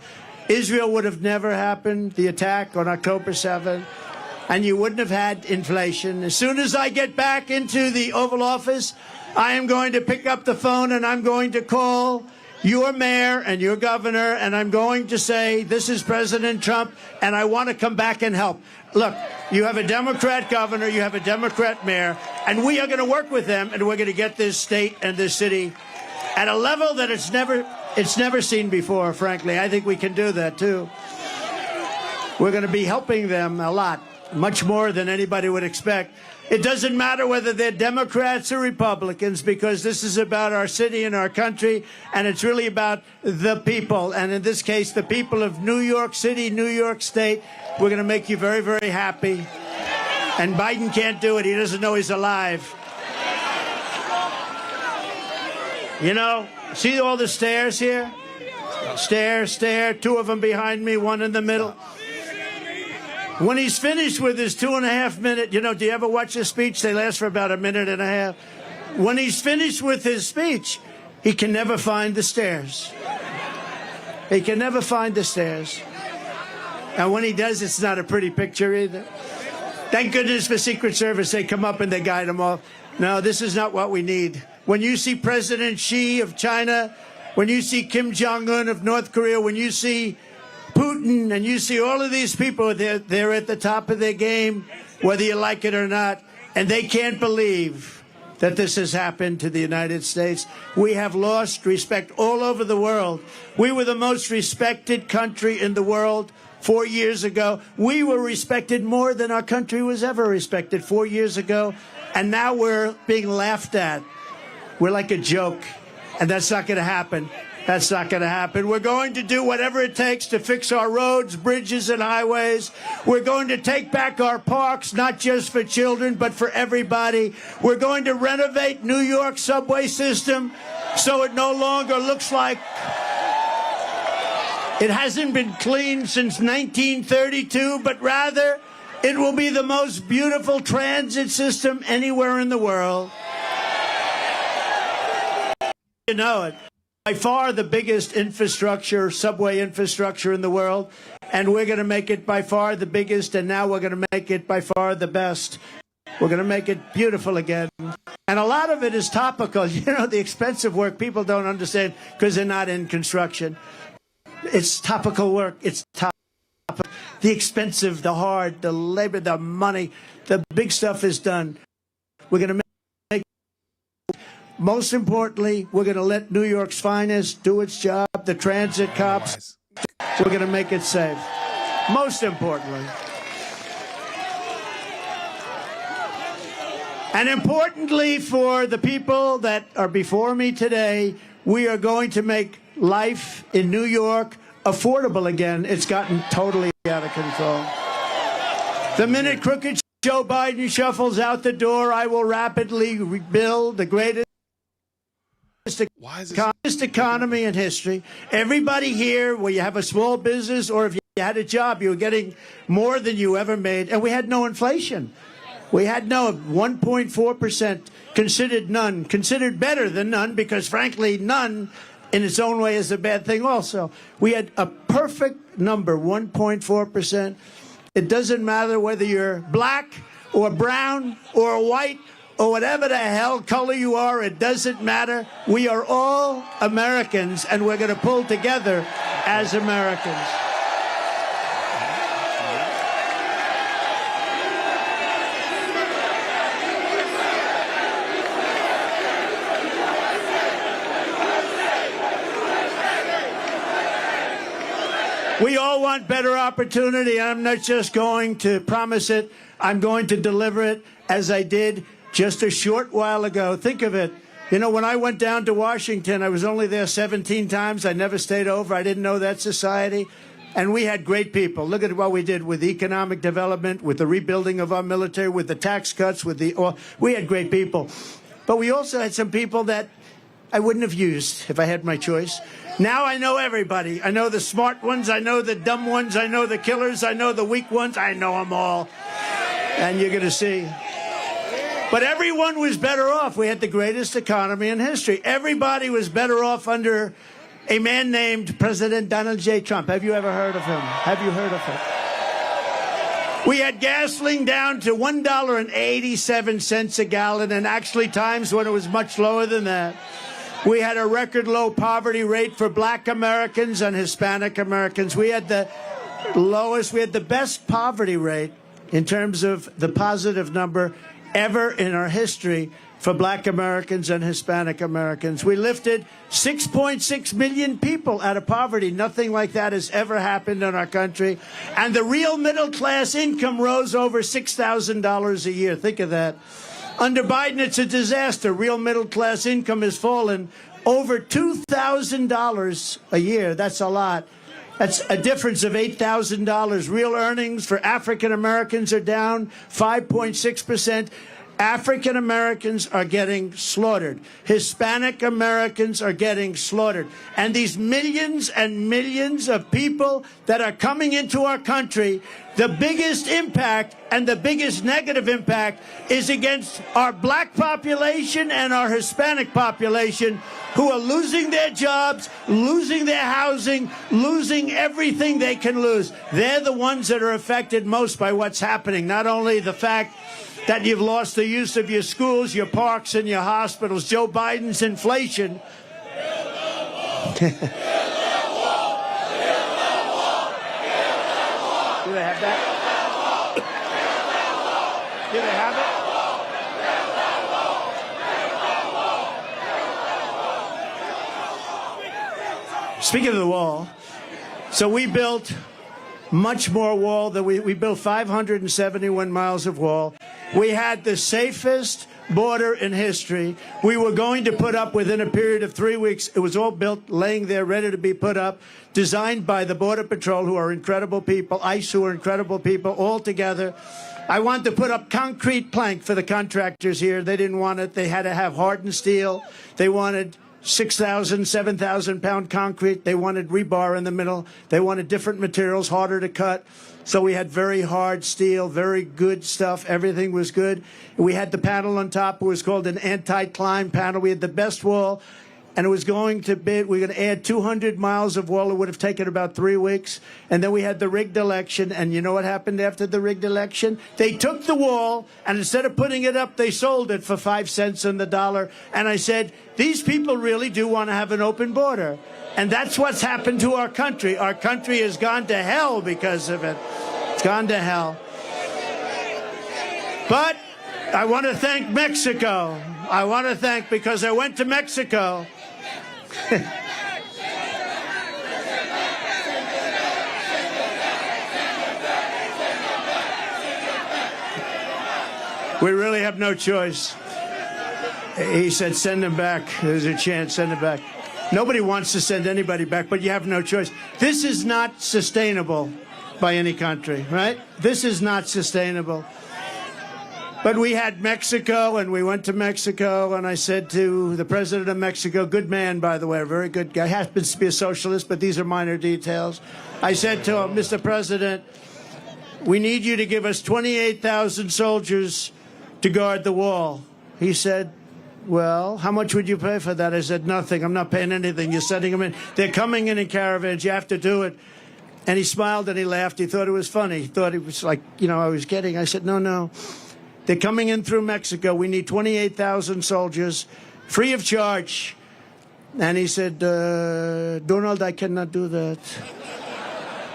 Israel would have never happened, the attack on October 7th, and you wouldn't have had inflation. As soon as I get back into the Oval Office, I am going to pick up the phone and I'm going to call your mayor and your governor, and I'm going to say, this is President Trump, and I want to come back and help. Look, you have a Democrat governor, you have a Democrat mayor, and we are going to work with them, and we're going to get this state and this city at a level that it's never seen before, frankly. I think we can do that, too. We're going to be helping them a lot. much more than anybody would expect. It doesn't matter whether they're Democrats or Republicans, because this is about our city and our country, and it's really about the people. And in this case, the people of New York City, New York State. We're going to make you very, very happy. And Biden can't do it. He doesn't know he's alive. You know, see all the stairs here? Stair, two of them behind me, one in the middle. When he's finished with his 2.5 minute, do you ever watch a speech? They last for about 1.5 minutes. When he's finished with his speech, he can never find the stairs. He can never find the stairs. And when he does, it's not a pretty picture either. Thank goodness for Secret Service. They come up and they guide them off. No, this is not what we need. When you see President Xi of China, when you see Kim Jong-un of North Korea, when you see Putin, and you see all of these people, they're at the top of their game, whether you like it or not, and they can't believe that this has happened to the United States. We have lost respect all over the world. We were the most respected country in the world 4 years ago. We were respected more than our country was ever respected 4 years ago, and now we're being laughed at. We're like a joke, and that's not going to happen. That's not going to happen. We're going to do whatever it takes to fix our roads, bridges, and highways. We're going to take back our parks, not just for children, but for everybody. We're going to renovate New York's subway system so it no longer looks like it hasn't been cleaned since 1932, but rather it will be the most beautiful transit system anywhere in the world. You know it. By far the biggest infrastructure, subway infrastructure in the world, and we're going to make it by far the biggest, and now we're going to make it by far the best. We're going to make it beautiful again. And a lot of it is topical. The expensive work people don't understand because they're not in construction. It's topical work. It's topical. The expensive, the hard, the labor, the money, the big stuff is done. We're going to make. Most importantly, we're going to let New York's finest do its job, the transit cops. We're going to make it safe. Most importantly. And importantly for the people that are before me today, we are going to make life in New York affordable again. It's gotten totally out of control. The minute crooked Joe Biden shuffles out the door, I will rapidly rebuild the greatest economy in history. Everybody here, where you have a small business or if you had a job, you were getting more than you ever made. And we had no inflation. We had no 1.4%, considered none, considered better than none, because frankly, none in its own way is a bad thing also. We had a perfect number, 1.4%. It doesn't matter whether you're black or brown or white or whatever the hell color you are, it doesn't matter. We are all Americans, and we're going to pull together as Americans. We all want better opportunity. I'm not just going to promise it. I'm going to deliver it, as I did just a short while ago. Think of it. When I went down to Washington, I was only there 17 times. I never stayed over. I didn't know that society. And we had great people. Look at what we did with economic development, with the rebuilding of our military, with the tax cuts, we had great people. But we also had some people that I wouldn't have used if I had my choice. Now I know everybody. I know the smart ones. I know the dumb ones. I know the killers. I know the weak ones. I know them all. And you're going to see. But everyone was better off. We had the greatest economy in history. Everybody was better off under a man named President Donald J. Trump. Have you ever heard of him? Have you heard of him? We had gasoline down to $1.87 a gallon, and actually times when it was much lower than that. We had a record low poverty rate for black Americans and Hispanic Americans. We had the best poverty rate in terms of the positive number ever in our history for black Americans and Hispanic Americans. We lifted 6.6 million people out of poverty. Nothing like that has ever happened in our country. And the real middle class income rose over $6,000 a year. Think of that. Under Biden, it's a disaster. Real middle class income has fallen over $2,000 a year. That's a lot. That's a difference of $8,000. Real earnings for African Americans are down 5.6%. African Americans are getting slaughtered. Hispanic Americans are getting slaughtered. And these millions and millions of people that are coming into our country, the biggest impact and the biggest negative impact is against our black population and our Hispanic population, who are losing their jobs, losing their housing, losing everything they can lose. They're the ones that are affected most by what's happening. Not only the fact that you've lost the use of your schools, your parks, and your hospitals. Joe Biden's inflation. Do they have that? Do they have it? Speaking of the wall, so we built much more wall than we built 571 miles of wall. We had the safest border in history. We were going to put up within a period of 3 weeks. It was all built, laying there, ready to be put up, designed by the Border Patrol, who are incredible people, ICE, who are incredible people, all together. I wanted to put up concrete plank for the contractors here. They didn't want it. They had to have hardened steel. They wanted 6,000, 7,000 pound concrete. They wanted rebar in the middle. They wanted different materials, harder to cut. So we had very hard steel, very good stuff. Everything was good. We had the panel on top. It was called an anti-climb panel. We had the best wall. And it was going to be, we're going to add 200 miles of wall. It would have taken about 3 weeks. And then we had the rigged election. And you know what happened after the rigged election? They took the wall, and instead of putting it up, they sold it for 5 cents on the dollar. And I said, these people really do want to have an open border. And that's what's happened to our country. Our country has gone to hell because of it. It's gone to hell. But I want to thank Mexico. I want to thank, because I went to Mexico. We really have no choice. He said, send him back. There's a chance, send him back. Nobody wants to send anybody back, but you have no choice. This is not sustainable by any country, right? This is not sustainable. But we had Mexico, and we went to Mexico, and I said to the president of Mexico, good man, by the way, a very good guy, happens to be a socialist, but these are minor details. I said to him, Mr. President, we need you to give us 28,000 soldiers to guard the wall. He said, well, how much would you pay for that? I said, nothing. I'm not paying anything. You're sending them in. They're coming in caravans. You have to do it. And he smiled and he laughed. He thought it was funny. He thought it was like, I was kidding. I said, no. They're coming in through Mexico. We need 28,000 soldiers, free of charge. And he said, Donald, I cannot do that.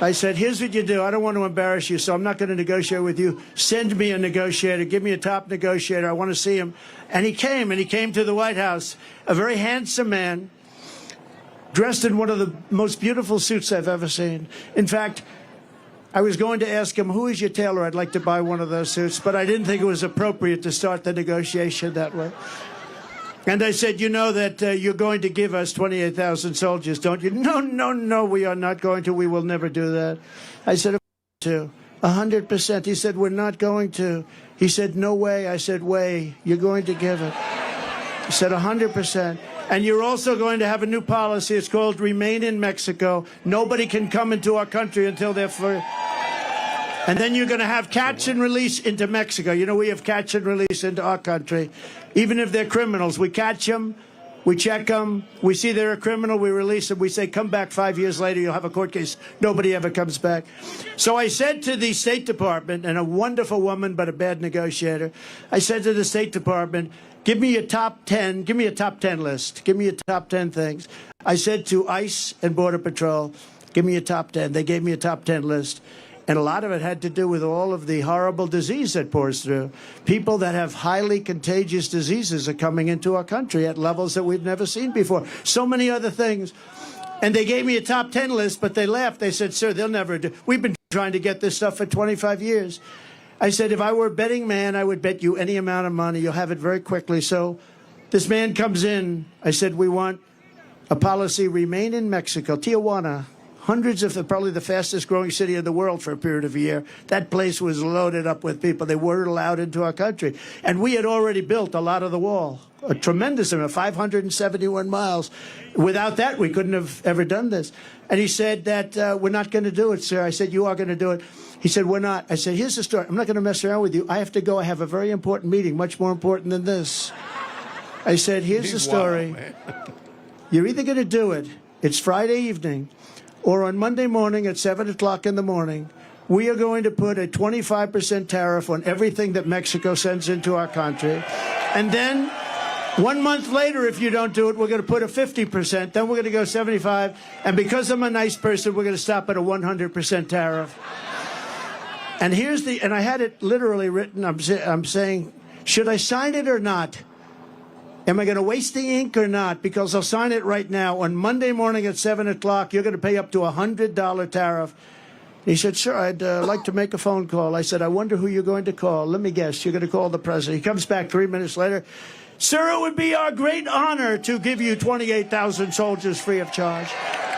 I said, here's what you do. I don't want to embarrass you, so I'm not going to negotiate with you. Send me a negotiator. Give me a top negotiator. I want to see him. And he came to the White House, a very handsome man, dressed in one of the most beautiful suits I've ever seen. In fact, I was going to ask him, who is your tailor? I'd like to buy one of those suits, but I didn't think it was appropriate to start the negotiation that way. And I said, you know that you're going to give us 28,000 soldiers, don't you? No, we are not going to. We will never do that. I said, 100%. He said, we're not going to. He said, no way. I said, way. You're going to give it. He said, 100%. And you're also going to have a new policy. It's called Remain in Mexico. Nobody can come into our country until they're free. And then you're going to have catch and release into Mexico. You know, we have catch and release into our country. Even if they're criminals, we catch them, we check them, we see they're a criminal, we release them, we say, come back 5 years later, you'll have a court case. Nobody ever comes back. So I said to the State Department, and a wonderful woman, but a bad negotiator, I said to the State Department, give me a top 10, give me a top 10 list. Give me a top 10 things. I said to ICE and Border Patrol, give me a top 10. They gave me a top 10 list. And a lot of it had to do with all of the horrible disease that pours through. People that have highly contagious diseases are coming into our country at levels that we've never seen before. So many other things. And they gave me a top 10 list, but they laughed. They said, sir, they'll never do. We've been trying to get this stuff for 25 years. I said, if I were a betting man, I would bet you any amount of money. You'll have it very quickly. So this man comes in. I said, we want a policy, remain in Mexico, Tijuana. Hundreds of probably the fastest growing city in the world for a period of a year. That place was loaded up with people. They weren't allowed into our country. And we had already built a lot of the wall, a tremendous amount, 571 miles. Without that, we couldn't have ever done this. And he said that we're not going to do it, sir. I said, you are going to do it. He said, we're not. I said, here's the story. I'm not going to mess around with you. I have to go. I have a very important meeting, much more important than this. I said, here's the story. Wild, you're either going to do it. It's Friday evening. Or on Monday morning at 7 o'clock in the morning, we are going to put a 25% tariff on everything that Mexico sends into our country. And then 1 month later, if you don't do it, we're going to put a 50%. Then we're going to go 75. And because I'm a nice person, we're going to stop at a 100% tariff. And and I had it literally written. I'm saying, should I sign it or not? Am I going to waste the ink or not? Because I'll sign it right now. On Monday morning at 7 o'clock, you're going to pay up to a $100 tariff. He said, sure, I'd like to make a phone call. I said, I wonder who you're going to call. Let me guess. You're going to call the president. He comes back 3 minutes later. Sir, it would be our great honor to give you 28,000 soldiers free of charge.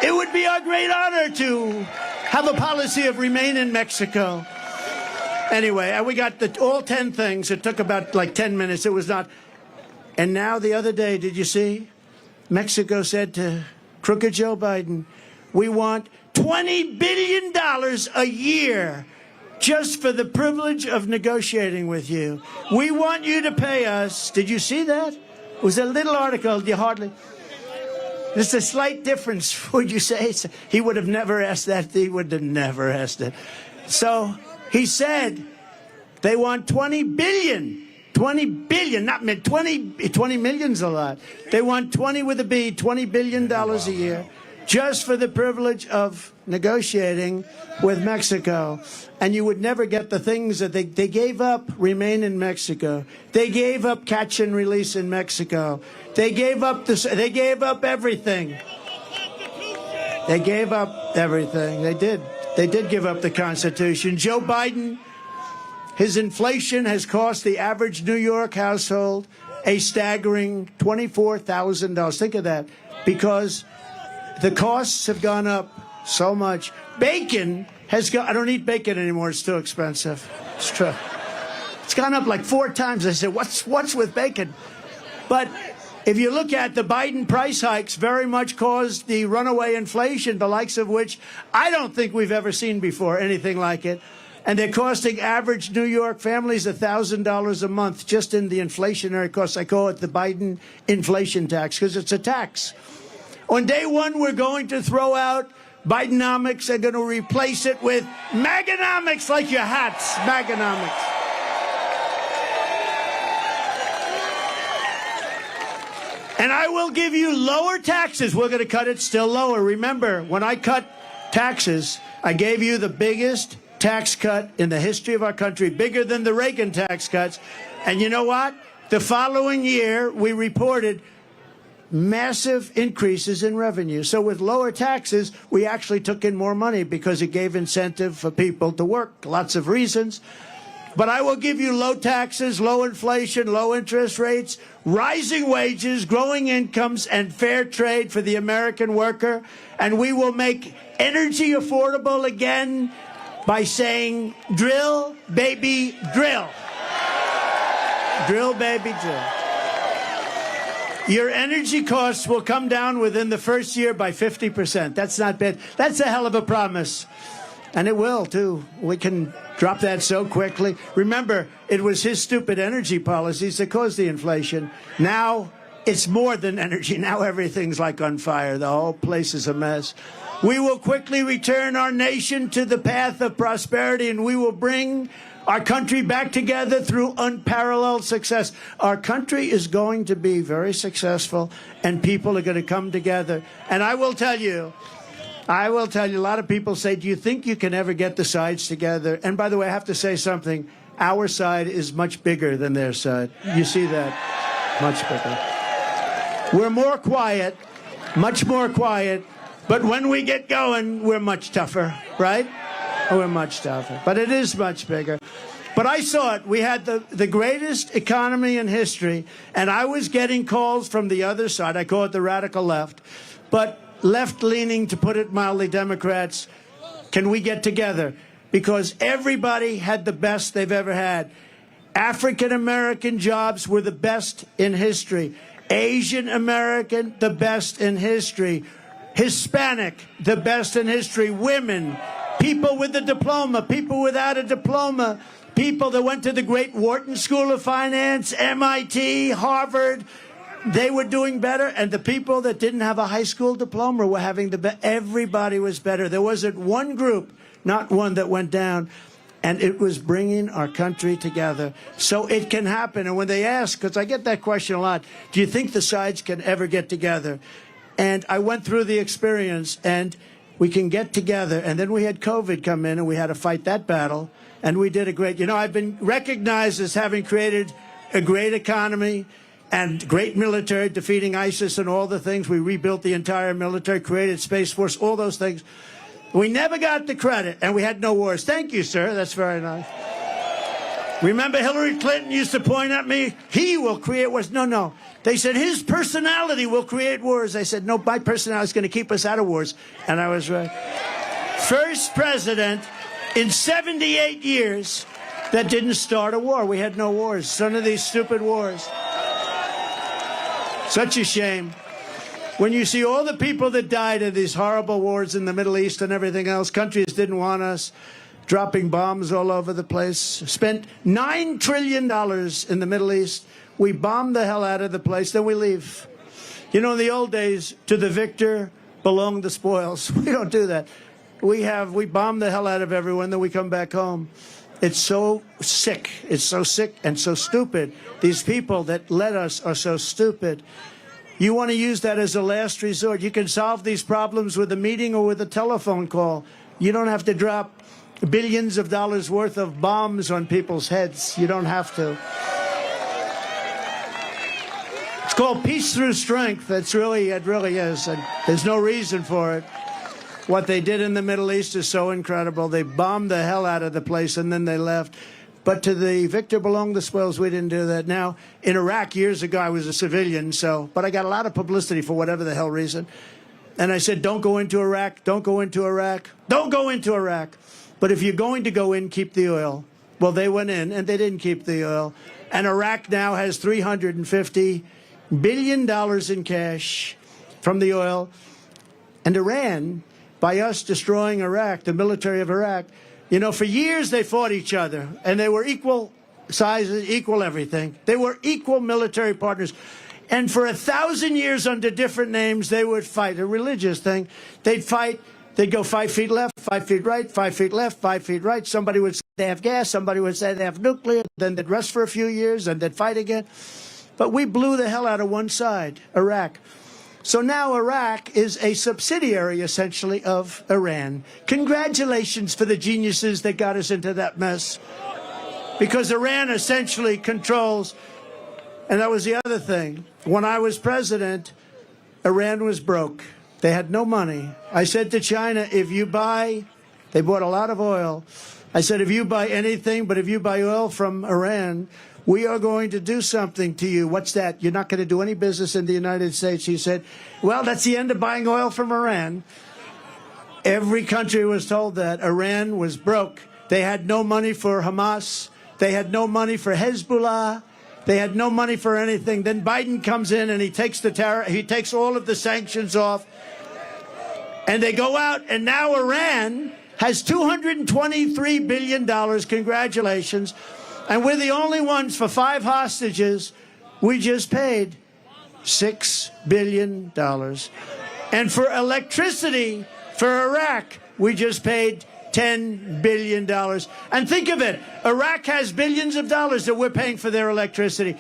It would be our great honor to have a policy of remain in Mexico. Anyway, we got all 10 things. It took about like 10 minutes. It was not... And now the other day, did you see? Mexico said to crooked Joe Biden, we want $20 billion a year just for the privilege of negotiating with you. We want you to pay us. Did you see that? It was a little article. You hardly... There's a slight difference, would you say? He would have never asked that. He would have never asked it. So he said they want $20 billion. 20 billion, not 20 million's a lot. They want 20 with a B, $20 billion a year, just for the privilege of negotiating with Mexico. And you would never get the things that they gave up, remain in Mexico. They gave up catch and release in Mexico. They gave up they gave up everything. They gave up everything. They did. They did give up the Constitution. Joe Biden, his inflation has cost the average New York household a staggering $24,000. Think of that, because the costs have gone up so much. Bacon has gone. I don't eat bacon anymore. It's too expensive. It's true. It's gone up like 4 times. I said, what's with bacon? But if you look at the Biden price hikes, very much caused the runaway inflation, the likes of which I don't think we've ever seen before, anything like it. And they're costing average New York families $1,000 a month just in the inflationary costs. I call it the Biden inflation tax because it's a tax. On day one, we're going to throw out Bidenomics and going to replace it with Maganomics, like your hats, Maganomics. And I will give you lower taxes. We're going to cut it still lower. Remember, when I cut taxes, I gave you the biggest tax cut in the history of our country, bigger than the Reagan tax cuts. And you know what? The following year, we reported massive increases in revenue. So with lower taxes, we actually took in more money because it gave incentive for people to work. Lots of reasons. But I will give you low taxes, low inflation, low interest rates, rising wages, growing incomes, and fair trade for the American worker. And we will make energy affordable again by saying, drill, baby, drill. Drill, baby, drill. Your energy costs will come down within the first year by 50%. That's not bad. That's a hell of a promise. And it will, too. We can drop that so quickly. Remember, it was his stupid energy policies that caused the inflation. Now, it's more than energy. Now everything's like on fire. The whole place is a mess. We will quickly return our nation to the path of prosperity, and we will bring our country back together through unparalleled success. Our country is going to be very successful, and people are going to come together. And I will tell you, I will tell you, a lot of people say, do you think you can ever get the sides together? And by the way, I have to say something. Our side is much bigger than their side. You see that? Much bigger. We're more quiet, much more quiet. But when we get going, we're much tougher, right? We're much tougher. But it is much bigger. But I saw it. We had the greatest economy in history, and I was getting calls from the other side. I call it the radical left. But left-leaning, to put it mildly, Democrats, can we get together? Because everybody had the best they've ever had. African-American jobs were the best in history. Asian-American, the best in history. Hispanic, the best in history. Women, people with a diploma, people without a diploma, people that went to the great Wharton School of Finance, MIT, Harvard, they were doing better. And the people that didn't have a high school diploma were having the best. Everybody was better. There wasn't one group, not one, that went down. And it was bringing our country together. So it can happen. And when they ask, because I get that question a lot, do you think the sides can ever get together? And I went through the experience, and we can get together. And then we had COVID come in, and we had to fight that battle. And we did a great, I've been recognized as having created a great economy and great military, defeating ISIS and all the things. We rebuilt the entire military, created Space Force, all those things. We never got the credit, and we had no wars. Thank you, sir. That's very nice. Remember Hillary Clinton used to point at me, he will create wars. No. They said his personality will create wars. I said, no, my personality is going to keep us out of wars. And I was right. First president in 78 years that didn't start a war. We had no wars. None of these stupid wars. Such a shame. When you see all the people that died in these horrible wars in the Middle East and everything else, countries didn't want us, dropping bombs all over the place, spent $9 trillion in the Middle East. We bomb the hell out of the place, then we leave. In the old days, to the victor belong the spoils. We don't do that. We bomb the hell out of everyone, then we come back home. It's so sick. It's so sick and so stupid. These people that led us are so stupid. You want to use that as a last resort. You can solve these problems with a meeting or with a telephone call. You don't have to drop billions of dollars worth of bombs on people's heads. You don't have to. It's called peace through strength. It really is. And there's no reason for it. What they did in the Middle East is so incredible. They bombed the hell out of the place, and then they left. But to the victor belong the spoils. We didn't do that. Now, in Iraq years ago, I was a civilian, but I got a lot of publicity for whatever the hell reason. And I said, don't go into Iraq, don't go into Iraq, don't go into Iraq. But if you're going to go in, keep the oil. Well, they went in, and they didn't keep the oil. And Iraq now has $350 billion in cash from the oil. And Iran, by us destroying Iraq, the military of Iraq, for years they fought each other, and they were equal sizes, equal everything. They were equal military partners. And for 1,000 years under different names, they would fight, a religious thing. They'd fight, they'd go 5 feet left, 5 feet right, 5 feet left, 5 feet right. Somebody would say they have gas, somebody would say they have nuclear, then they'd rest for a few years, and they'd fight again. But we blew the hell out of one side, Iraq. So now Iraq is a subsidiary, essentially, of Iran. Congratulations for the geniuses that got us into that mess. Because Iran essentially controls, and that was the other thing. When I was president, Iran was broke. They had no money. I said to China, if you buy, they bought a lot of oil. I said, if you buy anything, but if you buy oil from Iran, we are going to do something to you. What's that? You're not going to do any business in the United States. He said, well, that's the end of buying oil from Iran. Every country was told that. Iran was broke. They had no money for Hamas. They had no money for Hezbollah. They had no money for anything. Then Biden comes in and he takes all of the sanctions off. And they go out, and now Iran has $223 billion. Congratulations. And we're the only ones for 5 hostages. We just paid $6 billion. And for electricity for Iraq, we just paid $10 billion. And think of it, Iraq has billions of dollars that we're paying for their electricity.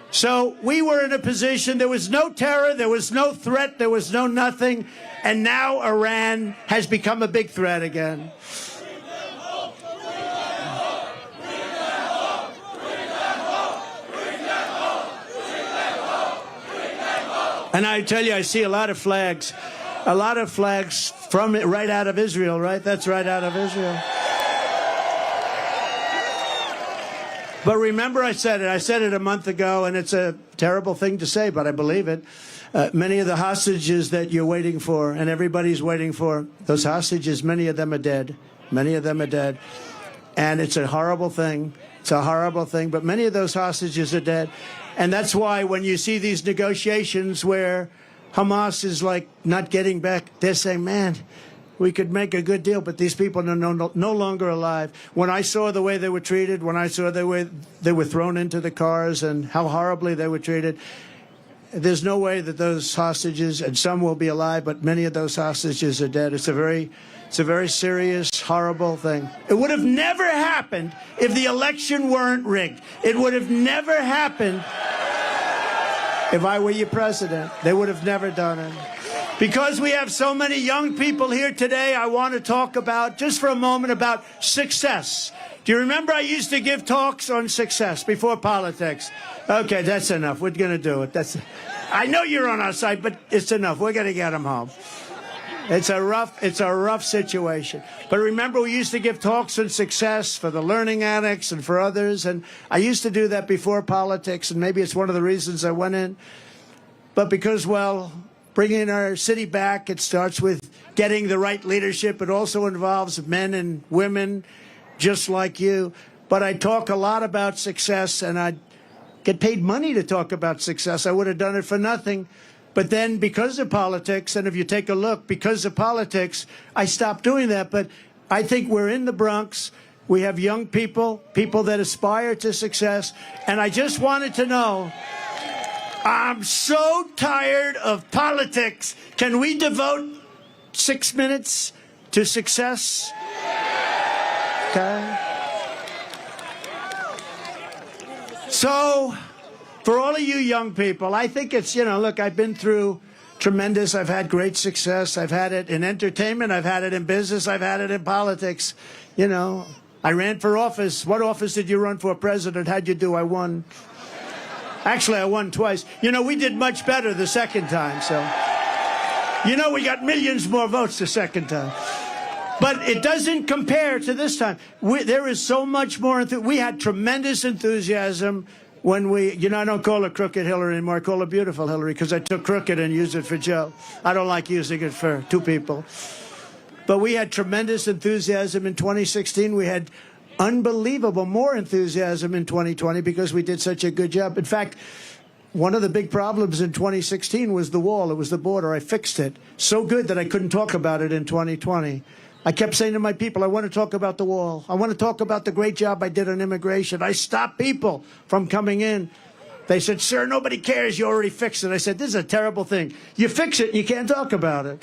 So we were in a position, there was no terror, there was no threat, there was no nothing, and now Iran has become a big threat again. And I tell you, I see a lot of flags from right out of Israel, right? That's right out of Israel. But remember, I said it a month ago, and it's a terrible thing to say, but I believe it. Many of the hostages that you're waiting for, and everybody's waiting for, those hostages, many of them are dead. Many of them are dead. And it's a horrible thing. It's a horrible thing, but many of those hostages are dead. And that's why when you see these negotiations where Hamas is like not getting back, they're saying, man, we could make a good deal, but these people are no longer alive. When I saw the way they were treated, when I saw the way they were thrown into the cars and how horribly they were treated, there's no way that those hostages, and some will be alive, but many of those hostages are dead. It's a very serious, horrible thing. It would have never happened if the election weren't rigged. It would have never happened if I were your president. They would have never done it. Because we have so many young people here today, I want to talk about, just for a moment, about success. Do you remember I used to give talks on success before politics? Okay, that's enough. We're going to do it. I know you're on our side, but it's enough. We're going to get them home. It's a rough situation. But remember, we used to give talks on success for the learning addicts and for others. And I used to do that before politics, and maybe it's one of the reasons I went in. But because, well, bringing our city back, it starts with getting the right leadership. It also involves men and women just like you. But I talk a lot about success, and I get paid money to talk about success. I would have done it for nothing. But then because of politics, and if you take a look, because of politics, I stopped doing that. But I think we're in the Bronx. We have young people, people that aspire to success. And I just wanted to know, I'm so tired of politics. Can we devote 6 minutes to success? Okay. So, for all of you young people, I think it's, look, I've been through tremendous, I've had great success. I've had it in entertainment, I've had it in business, I've had it in politics. I ran for office. What office did you run for, president? How'd you do? I won. Actually, I won twice. We did much better the second time, so. We got millions more votes the second time. But it doesn't compare to this time. There is so much more. We had tremendous enthusiasm when we, I don't call her Crooked Hillary anymore. I call her Beautiful Hillary because I took crooked and used it for Joe. I don't like using it for two people. But we had tremendous enthusiasm in 2016. We had unbelievable more enthusiasm in 2020 because we did such a good job. In fact, one of the big problems in 2016 was the wall. It was the border. I fixed it so good that I couldn't talk about it in 2020. I kept saying to my people, I want to talk about the wall. I want to talk about the great job I did on immigration. I stopped people from coming in. They said, sir, nobody cares. You already fixed it. I said, this is a terrible thing. You fix it and you can't talk about it.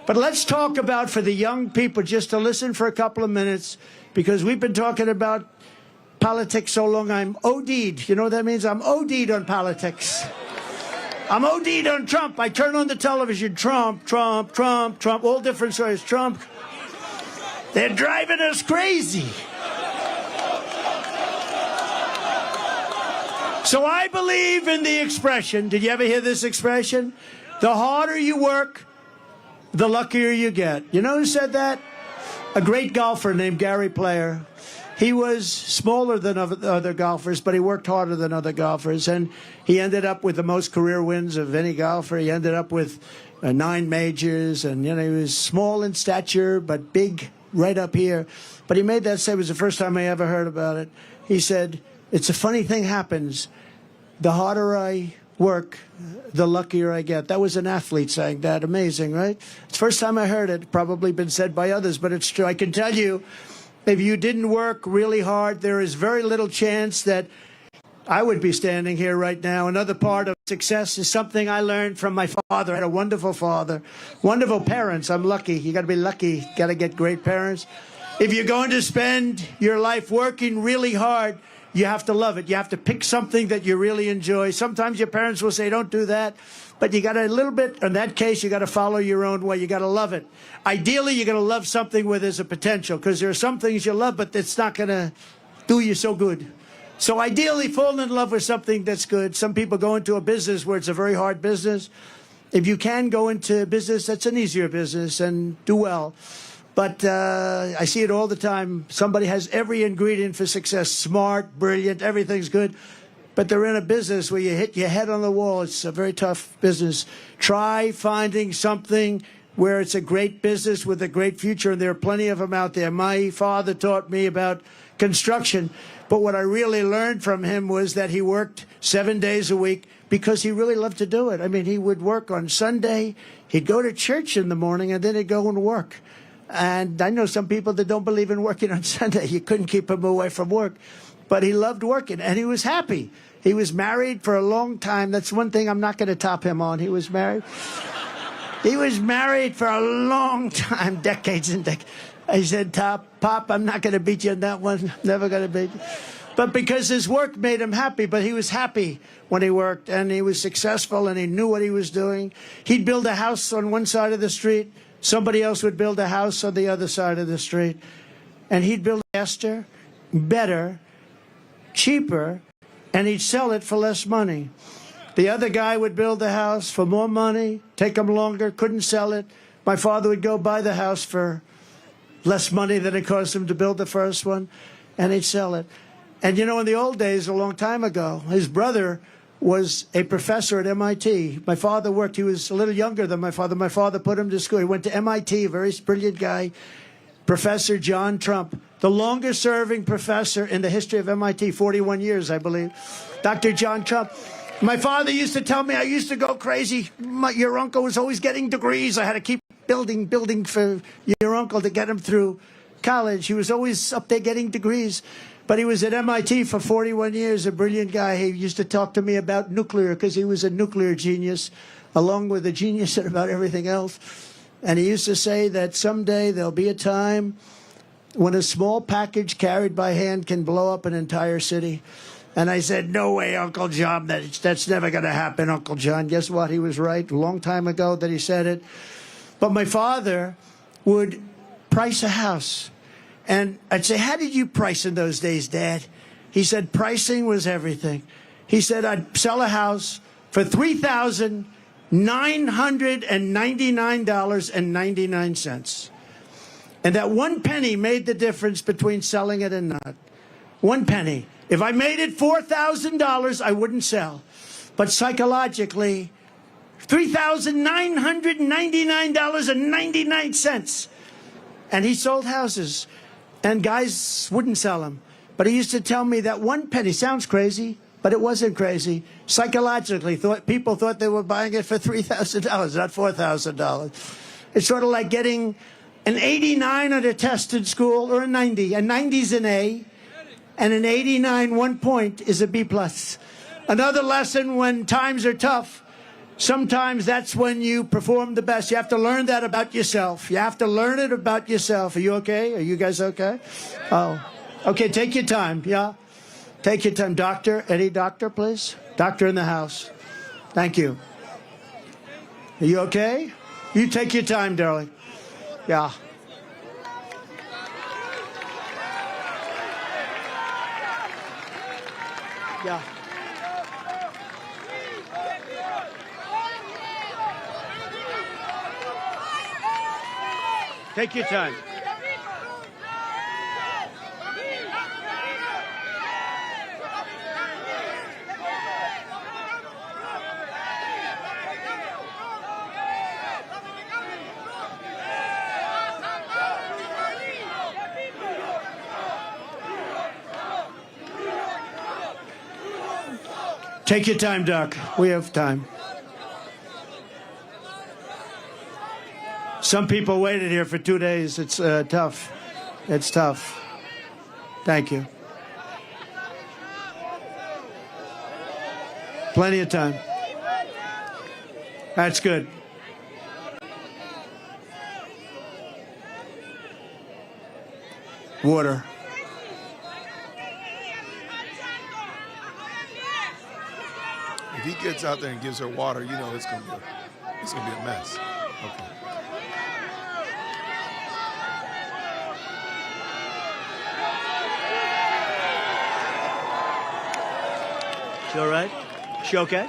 But let's talk about, for the young people, just to listen for a couple of minutes, because we've been talking about politics so long, I'm OD'd. You know what that means? I'm OD'd on politics. I'm OD'd on Trump. I turn on the television, Trump, Trump, Trump, Trump, all different stories, Trump. They're driving us crazy. So I believe in the expression. Did you ever hear this expression? The harder you work, the luckier you get. You know who said that? A great golfer named Gary Player. He was smaller than other golfers, but he worked harder than other golfers. And he ended up with the most career wins of any golfer. He ended up with 9 majors. And, he was small in stature, but big right up here. But he made that say, it was the first time I ever heard about it. He said, it's a funny thing happens. The harder I work, the luckier I get. That was an athlete saying that. Amazing, right? It's the first time I heard it. Probably been said by others, but it's true. I can tell you, if you didn't work really hard, there is very little chance that I would be standing here right now. Another part of success is something I learned from my father. I had a wonderful father, wonderful parents. I'm lucky. You got to be lucky. Got to get great parents. If you're going to spend your life working really hard, you have to love it. You have to pick something that you really enjoy. Sometimes your parents will say, don't do that. But you got to a little bit, in that case, you got to follow your own way. You got to love it. Ideally, you're going to love something where there's a potential, because there are some things you love, but it's not going to do you so good. So ideally, fall in love with something that's good. Some people go into a business where it's a very hard business. If you can go into a business that's an easier business and do well. But I see it all the time. Somebody has every ingredient for success, smart, brilliant, everything's good. But they're in a business where you hit your head on the wall. It's a very tough business. Try finding something where it's a great business with a great future, and there are plenty of them out there. My father taught me about construction, but what I really learned from him was that he worked 7 days a week because he really loved to do it. I mean, he would work on Sunday, he'd go to church in the morning, and then he'd go and work. And I know some people that don't believe in working on Sunday. You couldn't keep him away from work. But he loved working, and he was happy. He was married for a long time. That's one thing I'm not going to top him on. He was married. He was married for a long time, decades and decades. I said, Pop, I'm not going to beat you on that one. Never going to beat you. But because his work made him happy, but he was happy when he worked, and he was successful, and he knew what he was doing. He'd build a house on one side of the street. Somebody else would build a house on the other side of the street. And he'd build faster, better, cheaper, and he'd sell it for less money. The other guy would build the house for more money, take him longer, couldn't sell it. My father would go buy the house for less money than it cost him to build the first one, and he'd sell it. And you know, in the old days, a long time ago, his brother was a professor at MIT. My father worked, he was a little younger than my father. My father put him to school. He went to MIT, a very brilliant guy, Professor John Trump, the longest serving professor in the history of MIT, 41 years, I believe. Dr. John Trump. My father used to tell me I used to go crazy. Your uncle was always getting degrees. I had to keep building for your uncle to get him through college. He was always up there getting degrees. But he was at MIT for 41 years, a brilliant guy. He used to talk to me about nuclear because he was a nuclear genius, along with a genius at about everything else. And he used to say that someday there'll be a time when a small package carried by hand can blow up an entire city. And I said, no way, Uncle John, that's never going to happen, Uncle John. Guess what? He was right a long time ago that he said it. But my father would price a house. And I'd say, how did you price in those days, Dad? He said, pricing was everything. He said, I'd sell a house for $3,999.99. And that 1 penny made the difference between selling it and not. 1 penny. If I made it $4,000, I wouldn't sell. But psychologically, $3,999.99. And he sold houses. And guys wouldn't sell them. But he used to tell me that 1 penny, sounds crazy, but it wasn't crazy. Psychologically, people thought they were buying it for $3,000, not $4,000. It's sort of like getting an 89 on a test in school, or a 90. A 90's an A, and an 89, 1 point, is a B+. Another lesson: when times are tough, sometimes that's when you perform the best. You have to learn that about yourself. You have to learn it about yourself. Are you okay? Are you guys okay? Oh, okay, take your time, yeah? Take your time. Doctor, any doctor, please? Doctor in the house. Thank you. Are you okay? You take your time, darling. Yeah. Yeah. Take your time. Take your time, Doc. We have time. Some people waited here for 2 days. It's tough. It's tough. Thank you. Plenty of time. That's good. he gets out there and gives her water, you know it's gonna be a mess. Okay. She all right? She okay?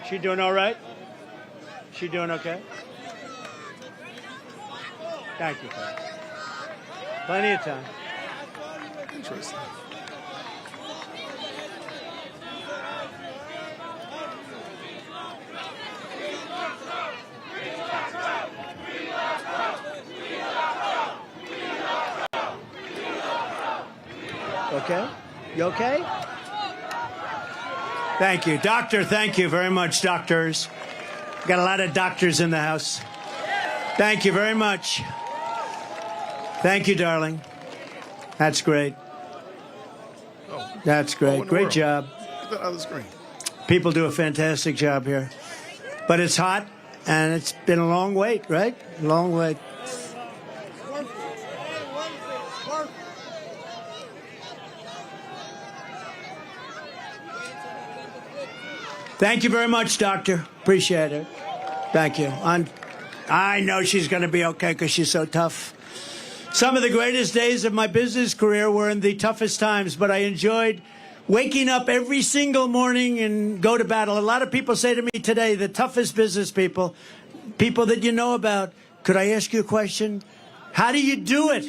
She doing all right? She doing okay? Thank you, Pat. Plenty of time. Interesting. Okay? You okay? Thank you. Doctor, thank you very much, doctors. Got a lot of doctors in the house. Thank you very much. Thank you, darling. That's great. Oh. That's great. Great world. job. Get that other screen. People do a fantastic job here. But it's hot, and it's been a long wait, right? Long wait. Thank you very much, doctor. Appreciate it. Thank you. I know she's going to be okay because she's so tough. Some of the greatest days of my business career were in the toughest times, but I enjoyed waking up every single morning and go to battle. A lot of people say to me today, the toughest business people that you know about, could I ask you a question? How do you do it?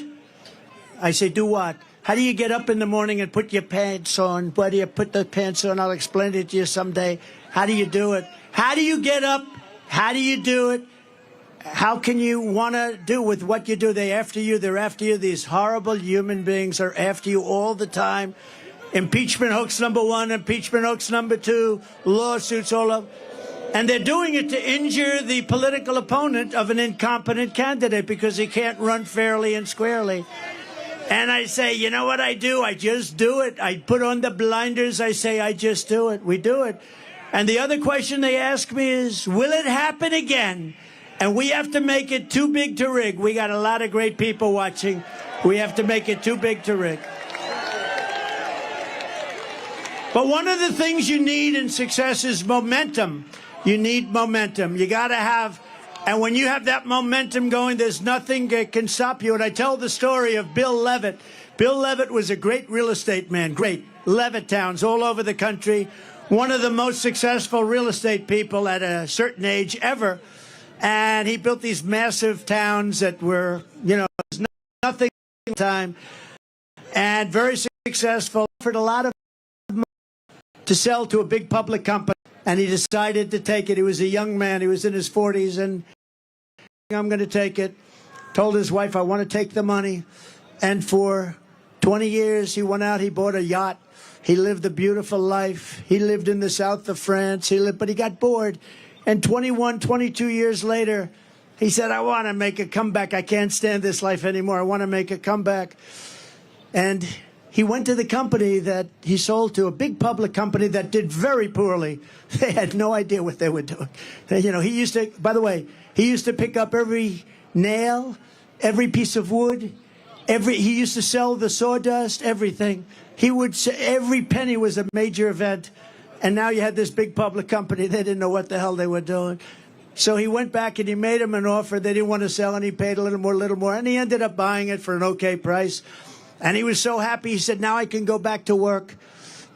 I say, do what? How do you get up in the morning and put your pants on? Why do you put the pants on? I'll explain it to you someday. How do you do it? How do you get up? How do you do it? How can you want to do with what you do? They're after you. They're after you. These horrible human beings are after you all the time. Impeachment hoax number 1, impeachment hoax number 2, lawsuits all up. And they're doing it to injure the political opponent of an incompetent candidate because he can't run fairly and squarely. And I say, you know what I do? I just do it. I put on the blinders. I say, I just do it. We do it. And the other question they ask me is, will it happen again? And we have to make it too big to rig. We got a lot of great people watching. We have to make it too big to rig. But one of the things you need in success is momentum. You need momentum. You got to have, and when you have that momentum going, there's nothing that can stop you. And I tell the story of Bill Levitt. Bill Levitt was a great real estate man, great Levitt towns all over the country. One of the most successful real estate people at a certain age ever. And he built these massive towns that were, you know, nothing at the time. And very successful. Offered a lot of money to sell to a big public company. And he decided to take it. He was a young man. He was in his 40s. And I'm going to take it. Told his wife, I want to take the money. And for 20 years, he went out. He bought a yacht. He lived a beautiful life. He lived in the south of France. But he got bored. And 21, 22 years later, he said, I want to make a comeback. I can't stand this life anymore. I want to make a comeback. And he went to the company that he sold to, a big public company that did very poorly. They had no idea what they were doing. You know, he used to, by the way, he used to pick up every nail, every piece of wood, he used to sell the sawdust, everything. He would say every penny was a major event. And now you had this big public company. They didn't know what the hell they were doing. So he went back and he made them an offer. They didn't want to sell, and he paid a little more. And he ended up buying it for an okay price. And he was so happy. He said, now I can go back to work.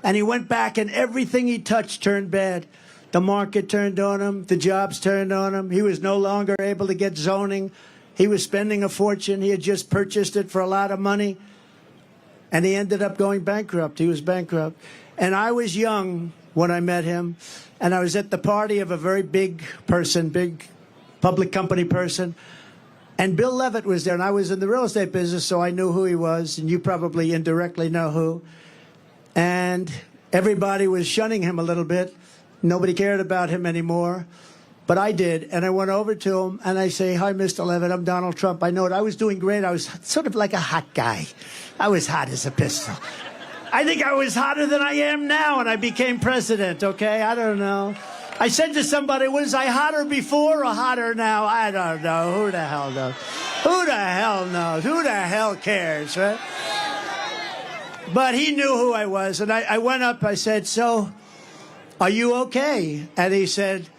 And he went back, and everything he touched turned bad. The market turned on him. The jobs turned on him. He was no longer able to get zoning. He was spending a fortune. He had just purchased it for a lot of money. And he ended up going bankrupt. He was bankrupt. And I was young when I met him, and I was at the party of a very big person, big public company person, and Bill Levitt was there, and I was in the real estate business, so I knew who he was, and you probably indirectly know who. And everybody was shunning him a little bit. Nobody cared about him anymore. But I did, and I went over to him, and I say, "Hi, Mr. Levitt, I'm Donald Trump." I know it. I was doing great. I was sort of like a hot guy. I was hot as a pistol. I think I was hotter than I am now, and I became president, okay? I don't know. I said to somebody, was I hotter before or hotter now? I don't know. Who the hell knows? Who the hell knows? Who the hell cares, right? But he knew who I was, and I went up, I said, "So, are you okay?" And he said,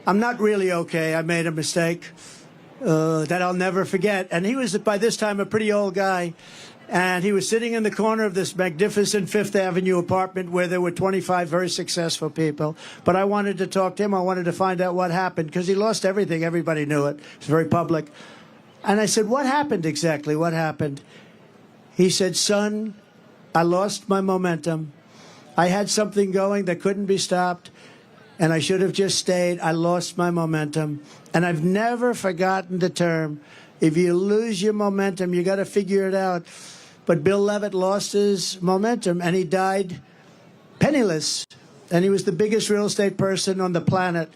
"I'm not really okay. I made a mistake that I'll never forget." And he was, by this time, a pretty old guy. And he was sitting in the corner of this magnificent Fifth Avenue apartment where there were 25 very successful people. But I wanted to talk to him. I wanted to find out what happened because he lost everything. Everybody knew it. It was very public. And I said, "What happened exactly? What happened?" He said, "Son, I lost my momentum. I had something going that couldn't be stopped. And I should have just stayed. I lost my momentum." And I've never forgotten the term. If you lose your momentum, you got to figure it out. But Bill Levitt lost his momentum, and he died penniless. And he was the biggest real estate person on the planet.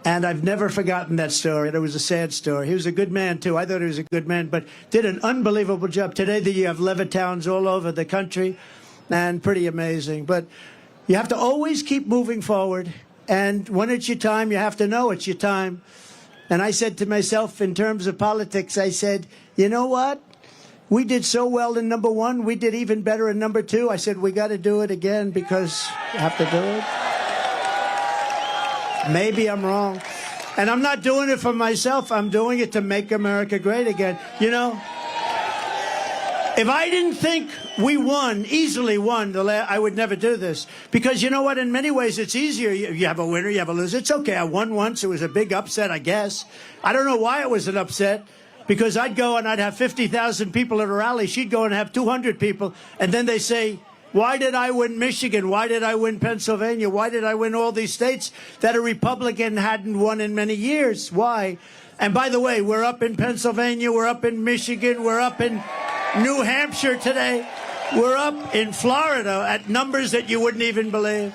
And I've never forgotten that story. It was a sad story. He was a good man, too. I thought he was a good man, but did an unbelievable job. Today, you have Levittowns all over the country, and pretty amazing. But you have to always keep moving forward. And when it's your time, you have to know it's your time. And I said to myself, in terms of politics, I said, you know what? We did so well in number one. We did even better in number two. I said, we got to do it again because you have to do it. Maybe I'm wrong. And I'm not doing it for myself. I'm doing it to make America great again. You know, if I didn't think we easily won, I would never do this. Because you know what? In many ways, it's easier. You have a winner, you have a loser. It's okay. I won once. It was a big upset, I guess. I don't know why it was an upset. Because I'd go and I'd have 50,000 people at a rally. She'd go and have 200 people. And then they say, why did I win Michigan? Why did I win Pennsylvania? Why did I win all these states that a Republican hadn't won in many years? Why? And by the way, we're up in Pennsylvania. We're up in Michigan. We're up in New Hampshire today. We're up in Florida at numbers that you wouldn't even believe.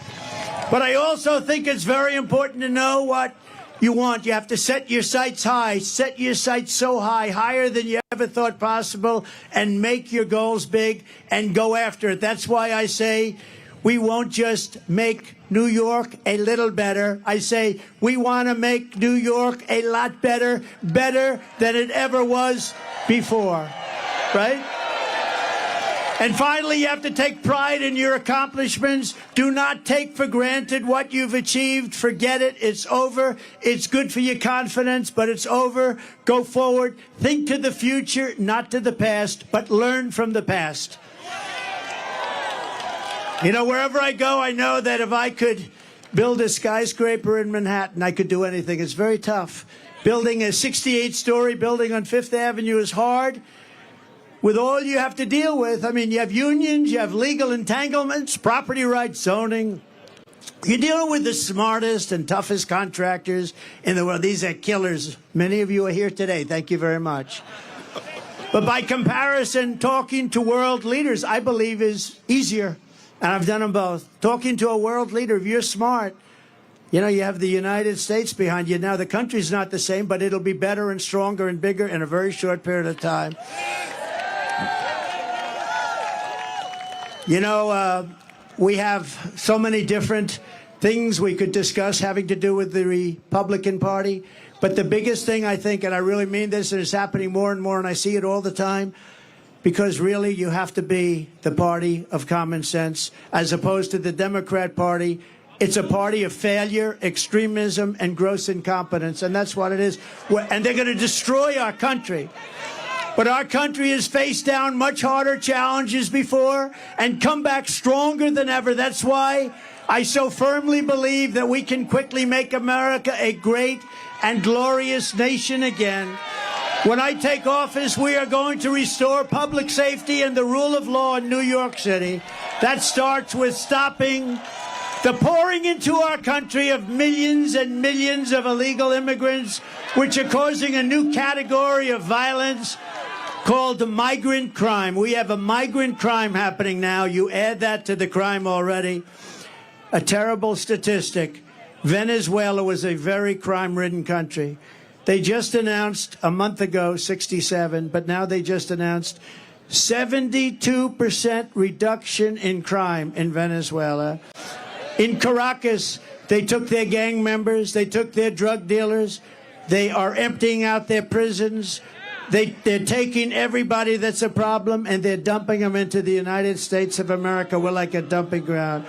But I also think it's very important to know what you want. You have to set your sights high. Set your sights so high, higher than you ever thought possible, and make your goals big and go after it. That's why I say we won't just make New York a little better. I say we want to make New York a lot better, better than it ever was before, right? And finally, you have to take pride in your accomplishments. Do not take for granted what you've achieved. Forget it. It's over. It's good for your confidence, but it's over. Go forward. Think to the future, not to the past, but learn from the past. You know, wherever I go, I know that if I could build a skyscraper in Manhattan, I could do anything. It's very tough. Building a 68-story building on Fifth Avenue is hard. With all you have to deal with, I mean, you have unions, you have legal entanglements, property rights, zoning. You're dealing with the smartest and toughest contractors in the world. These are killers. Many of you are here today. Thank you very much. But by comparison, talking to world leaders, I believe, is easier. And I've done them both. Talking to a world leader, if you're smart, you know, you have the United States behind you. Now, the country's not the same, but it'll be better and stronger and bigger in a very short period of time. You know, we have so many different things we could discuss having to do with the Republican Party. But the biggest thing, I think, and I really mean this, and it's happening more and more, and I see it all the time, because really you have to be the party of common sense as opposed to the Democrat Party. It's a party of failure, extremism, and gross incompetence, and that's what it is. And they're going to destroy our country. But our country has faced down much harder challenges before and come back stronger than ever. That's why I so firmly believe that we can quickly make America a great and glorious nation again. When I take office, we are going to restore public safety and the rule of law in New York City. That starts with stopping the pouring into our country of millions and millions of illegal immigrants, which are causing a new category of violence called migrant crime. We have a migrant crime happening now. You add that to the crime already. A terrible statistic. Venezuela was a very crime-ridden country. They just announced a month ago 67, but now they just announced 72% reduction in crime in Venezuela. In Caracas, they took their gang members, they took their drug dealers, they are emptying out their prisons. They're taking everybody that's a problem and they're dumping them into the United States of America. We're like a dumping ground.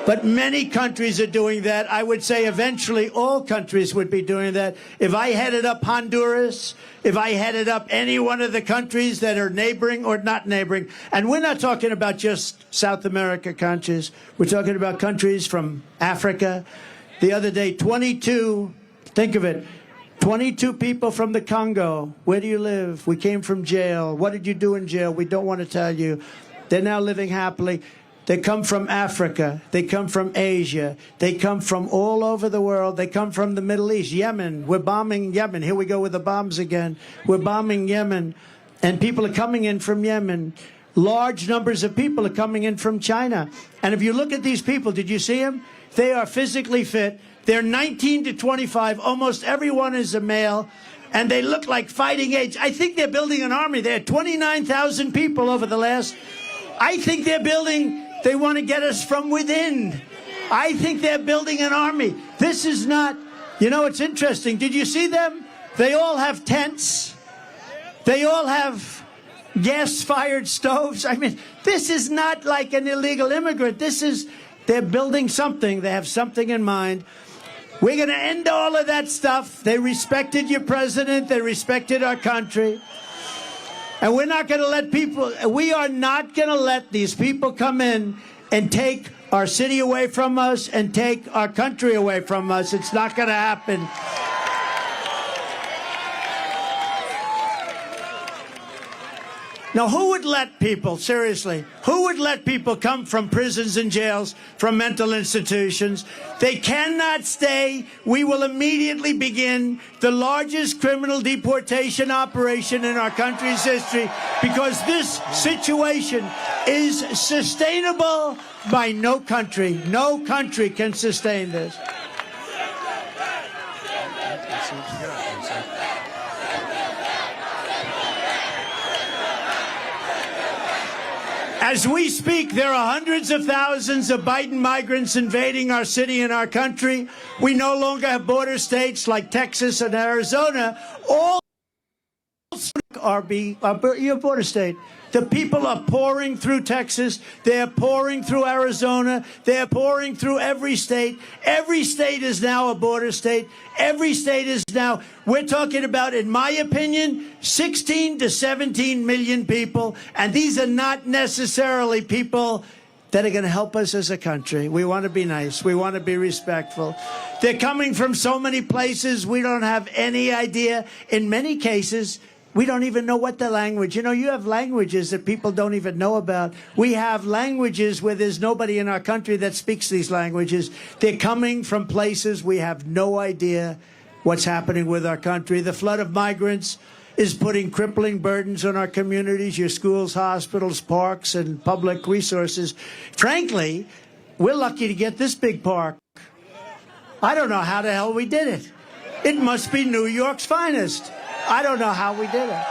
But many countries are doing that. I would say eventually all countries would be doing that. If I headed up Honduras, if I headed up any one of the countries that are neighboring or not neighboring, and we're not talking about just South America countries. We're talking about countries from Africa. The other day, 22, think of it, 22 people from the Congo. Where do you live? We came from jail. What did you do in jail? We don't want to tell you. They're now living happily. They come from Africa. They come from Asia. They come from all over the world. They come from the Middle East. Yemen. We're bombing Yemen. Here we go with the bombs again. We're bombing Yemen. And people are coming in from Yemen. Large numbers of people are coming in from China. And if you look at these people, did you see them? They are physically fit. They're 19 to 25. Almost everyone is a male. And they look like fighting age. I think they're building an army. They had 29,000 people over the last... I think they're building... They want to get us from within. I think they're building an army. This is not... You know, it's interesting. Did you see them? They all have tents. They all have gas-fired stoves. I mean, this is not like an illegal immigrant. This is... They're building something. They have something in mind. We're going to end all of that stuff. They respected your president. They respected our country. And we're not going to let people, we are not going to let these people come in and take our city away from us and take our country away from us. It's not going to happen. Now, who would let people, seriously, who would let people come from prisons and jails, from mental institutions? They cannot stay. We will immediately begin the largest criminal deportation operation in our country's history because this situation is sustainable by no country. No country can sustain this. As we speak, there are hundreds of thousands of Biden migrants invading our city and our country. We no longer have border states like Texas and Arizona. All are your border state. The people are pouring through Texas. They're pouring through Arizona. They're pouring through every state. Every state is now a border state. Every state is now, we're talking about, in my opinion, 16 to 17 million people. And these are not necessarily people that are going to help us as a country. We want to be nice. We want to be respectful. They're coming from so many places we don't have any idea. In many cases, we don't even know what the language. You know, you have languages that people don't even know about. We have languages where there's nobody in our country that speaks these languages. They're coming from places we have no idea what's happening with our country. The flood of migrants is putting crippling burdens on our communities, your schools, hospitals, parks, and public resources. Frankly, we're lucky to get this big park. I don't know how the hell we did it. It must be New York's finest. I don't know how we did it.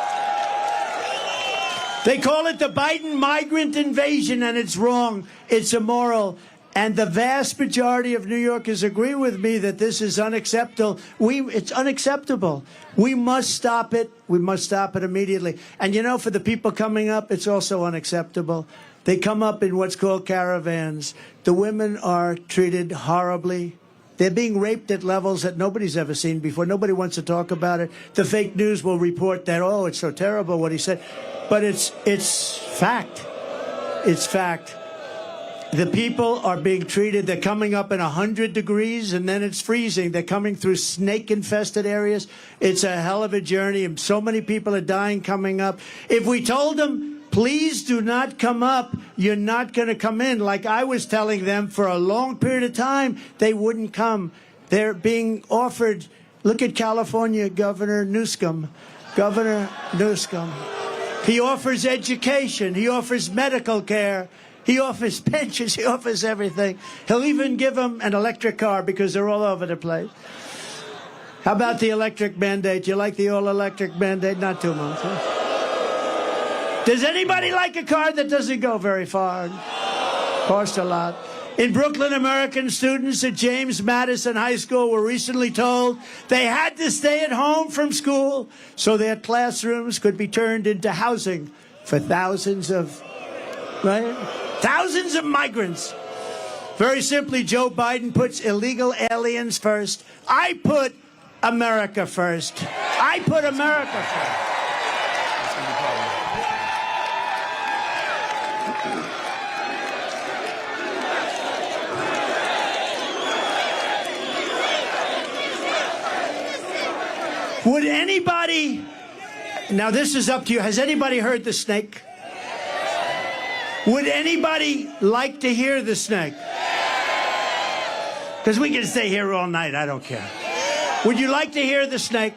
They call it the Biden migrant invasion, and it's wrong. It's immoral. And the vast majority of New Yorkers agree with me that this is unacceptable. It's unacceptable. We must stop it. We must stop it immediately. And, you know, for the people coming up, it's also unacceptable. They come up in what's called caravans. The women are treated horribly. They're being raped at levels that nobody's ever seen before. Nobody wants to talk about it. The fake news will report that, oh, it's so terrible what he said. But it's fact. It's fact. The people are being treated. They're coming up in 100 degrees, and then it's freezing. They're coming through snake-infested areas. It's a hell of a journey, and so many people are dying coming up. If we told them, please do not come up, you're not going to come in, like I was telling them for a long period of time, they wouldn't come. They're being offered, look at California Governor Newsom. Governor Newsom. He offers education. He offers medical care. He offers pensions. He offers everything. He'll even give them an electric car because they're all over the place. How about the electric mandate? You like the all-electric mandate? Not too much. Huh? Does anybody like a car that doesn't go very far? Cost a lot. In Brooklyn, American students at James Madison High School were recently told they had to stay at home from school so their classrooms could be turned into housing for thousands of migrants. Very simply, Joe Biden puts illegal aliens first. I put America first. I put America first. Would anybody, now this is up to you, has anybody heard the snake? Would anybody like to hear the snake? Because we can stay here all night, I don't care. Would you like to hear the snake?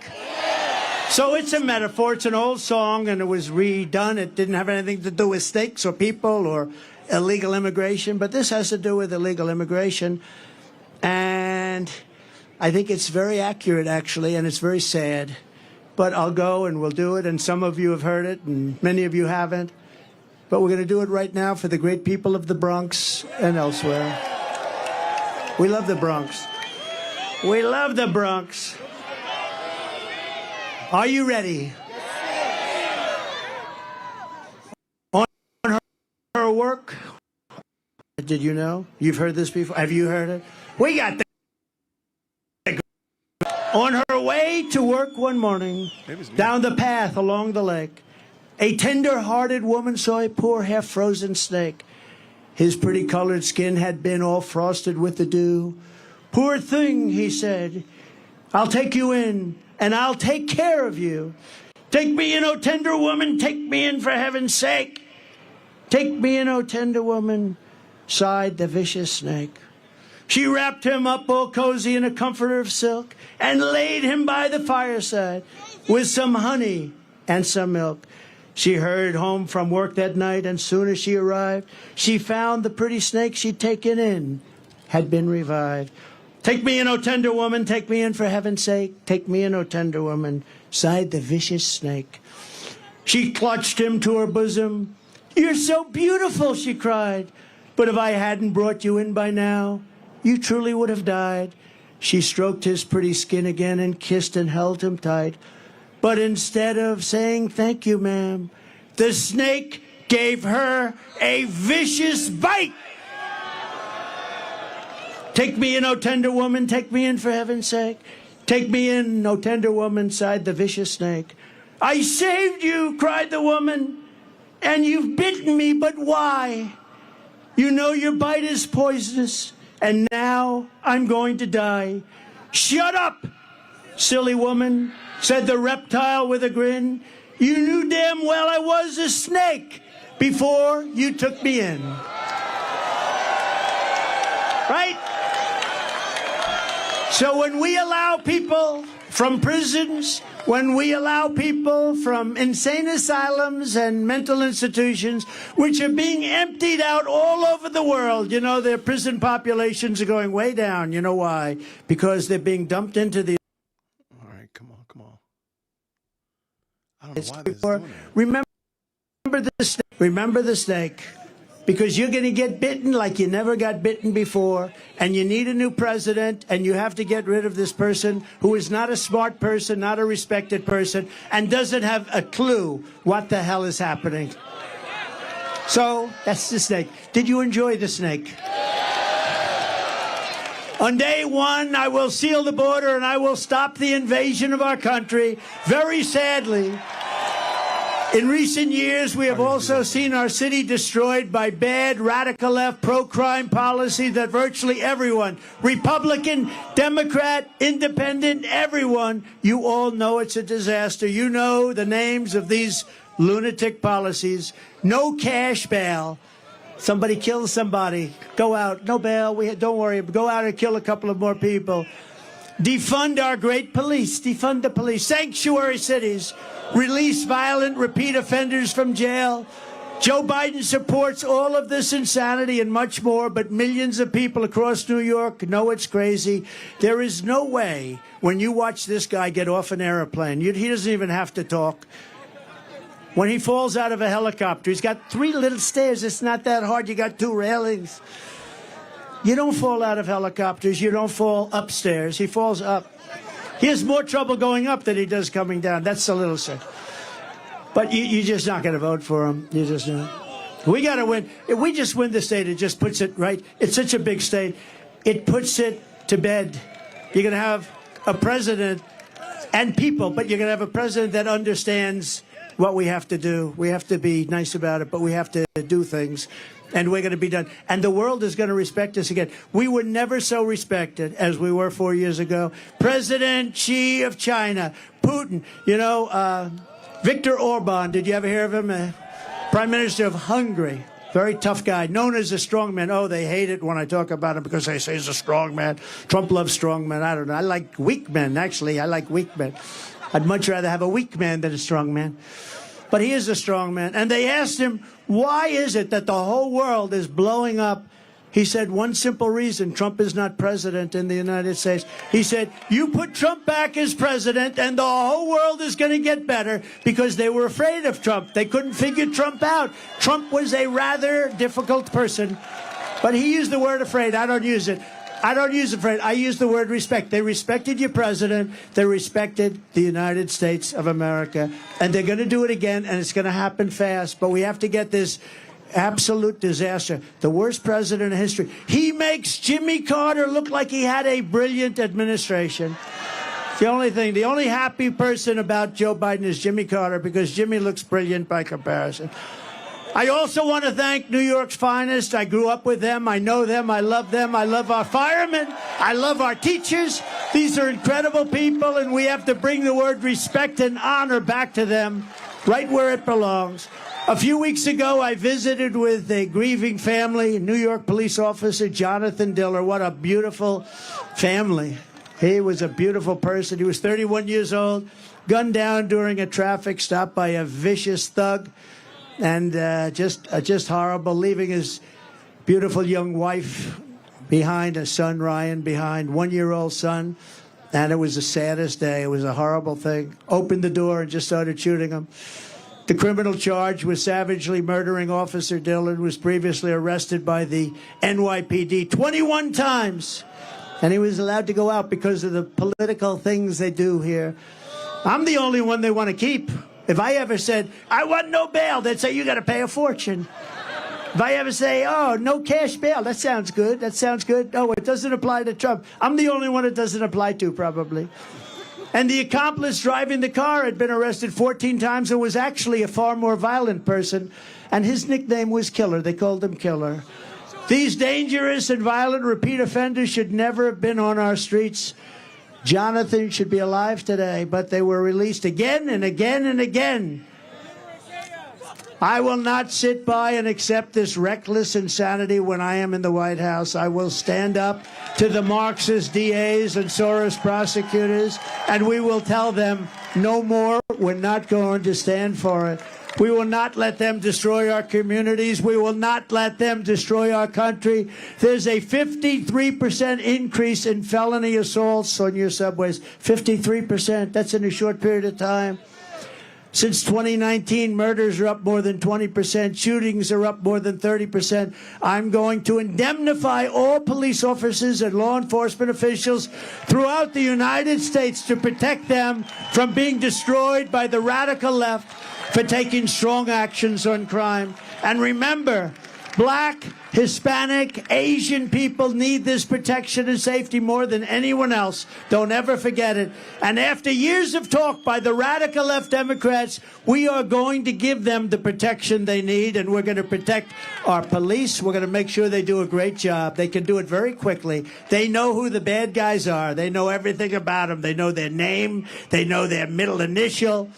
So it's a metaphor, it's an old song and it was redone. It didn't have anything to do with snakes or people or illegal immigration, but this has to do with illegal immigration. And I think it's very accurate, actually, and it's very sad. But I'll go and we'll do it, and some of you have heard it, and many of you haven't. But we're going to do it right now for the great people of the Bronx and elsewhere. We love the Bronx. We love the Bronx. Are you ready? On her work, did you know? You've heard this before? Have you heard it? We got the on her way to work one morning, down the path along the lake, a tender-hearted woman saw a poor half-frozen snake. His pretty colored skin had been all frosted with the dew. "Poor thing," he said, "I'll take you in, and I'll take care of you. Take me in, oh tender woman, take me in for heaven's sake. Take me in, oh tender woman," sighed the vicious snake. She wrapped him up all cozy in a comforter of silk and laid him by the fireside with some honey and some milk. She hurried home from work that night, and soon as she arrived, she found the pretty snake she'd taken in had been revived. "Take me in, oh tender woman, take me in for heaven's sake. Take me in, oh tender woman," sighed the vicious snake. She clutched him to her bosom. "You're so beautiful," she cried, "but if I hadn't brought you in by now, you truly would have died." She stroked his pretty skin again and kissed and held him tight. But instead of saying, "Thank you, ma'am," the snake gave her a vicious bite. "Take me in, oh tender woman, take me in for heaven's sake. Take me in, oh tender woman," sighed the vicious snake. "I saved you," cried the woman, "and you've bitten me, but why? You know your bite is poisonous, and now I'm going to die." "Shut up, silly woman," said the reptile with a grin. "You knew damn well I was a snake before you took me in." Right? So when we allow people from prisons, when we allow people from insane asylums and mental institutions, which are being emptied out all over the world, you know, their prison populations are going way down. You know why? Because they're being dumped into the... All right, come on, come on. I don't know why this is doing that. Remember the snake. Because you're going to get bitten like you never got bitten before, and you need a new president, and you have to get rid of this person who is not a smart person, not a respected person, and doesn't have a clue what the hell is happening. So, that's the snake. Did you enjoy the snake? On day one, I will seal the border, and I will stop the invasion of our country. Very sadly, in recent years, we have also seen our city destroyed by bad, radical left, pro-crime policy that virtually everyone, Republican, Democrat, Independent, everyone, you all know it's a disaster. You know the names of these lunatic policies. No cash bail. Somebody kills somebody. Go out. No bail. Don't worry. Go out and kill a couple of more people. Defund our great police. Defund the police. Sanctuary cities. Release violent repeat offenders from jail. Joe Biden supports all of this insanity and much more, but millions of people across New York know it's crazy. There is no way when you watch this guy get off an airplane, he doesn't even have to talk. When he falls out of a helicopter, he's got 3 little stairs. It's not that hard. You got 2 railings. You don't fall out of helicopters. You don't fall upstairs. He falls up. He has more trouble going up than he does coming down. That's a little sick. But you're just not going to vote for him. You just not. We got to win. If we just win the state, it just puts it right. It's such a big state. It puts it to bed. You're going to have a president and people, but you're going to have a president that understands what we have to do. We have to be nice about it, but we have to do things. And we're going to be done. And the world is going to respect us again. We were never so respected as we were 4 years ago. President Xi of China, Putin, Viktor Orban, did you ever hear of him? Prime Minister of Hungary, very tough guy, known as a strong man. Oh, they hate it when I talk about him because they say he's a strong man. Trump loves strong men. I don't know. I like weak men, actually. I like weak men. I'd much rather have a weak man than a strong man. But he is a strong man. And they asked him, why is it that the whole world is blowing up? He said, one simple reason, Trump is not president in the United States. He said, you put Trump back as president and the whole world is going to get better, because they were afraid of Trump. They couldn't figure Trump out. Trump was a rather difficult person, but he used the word afraid. I don't use it. I don't use afraid. I use the word respect. They respected your president. They respected the United States of America. And they're going to do it again, and it's going to happen fast. But we have to get this absolute disaster. The worst president in history. He makes Jimmy Carter look like he had a brilliant administration. The only happy person about Joe Biden is Jimmy Carter, because Jimmy looks brilliant by comparison. I also want to thank New York's finest. I grew up with them. I know them. I love them. I love our firemen. I love our teachers. These are incredible people, and we have to bring the word respect and honor back to them, right where it belongs. A few weeks ago, I visited with a grieving family, New York police officer Jonathan Diller. What a beautiful family. He was a beautiful person. He was 31 years old, gunned down during a traffic stop by a vicious thug. And just horrible, leaving his beautiful young wife behind, a son, Ryan, behind, 1-year-old son. And it was the saddest day. It was a horrible thing. Opened the door and just started shooting him. The criminal charge was savagely murdering Officer Dillon, was previously arrested by the NYPD 21 times. And he was allowed to go out because of the political things they do here. I'm the only one they want to keep. If I ever said, I want no bail, they'd say, you got to pay a fortune. If I ever say, oh, no cash bail, that sounds good. That sounds good. No, it doesn't apply to Trump. I'm the only one it doesn't apply to, probably. And the accomplice driving the car had been arrested 14 times and was actually a far more violent person. And his nickname was Killer. They called him Killer. These dangerous and violent repeat offenders should never have been on our streets. Jonathan should be alive today, but they were released again and again and again. I will not sit by and accept this reckless insanity when I am in the White House. I will stand up to the Marxist DAs and Soros prosecutors, and we will tell them no more. We're not going to stand for it. We will not let them destroy our communities. We will not let them destroy our country. There's a 53% increase in felony assaults on your subways. 53%. That's in a short period of time. Since 2019, murders are up more than 20%. Shootings are up more than 30%. I'm going to indemnify all police officers and law enforcement officials throughout the United States to protect them from being destroyed by the radical left for taking strong actions on crime. And remember, Black, Hispanic, Asian people need this protection and safety more than anyone else. Don't ever forget it. And after years of talk by the radical left Democrats, we are going to give them the protection they need, and we're going to protect our police. We're going to make sure they do a great job. They can do it very quickly. They know who the bad guys are. They know everything about them. They know their name. They know their middle initial.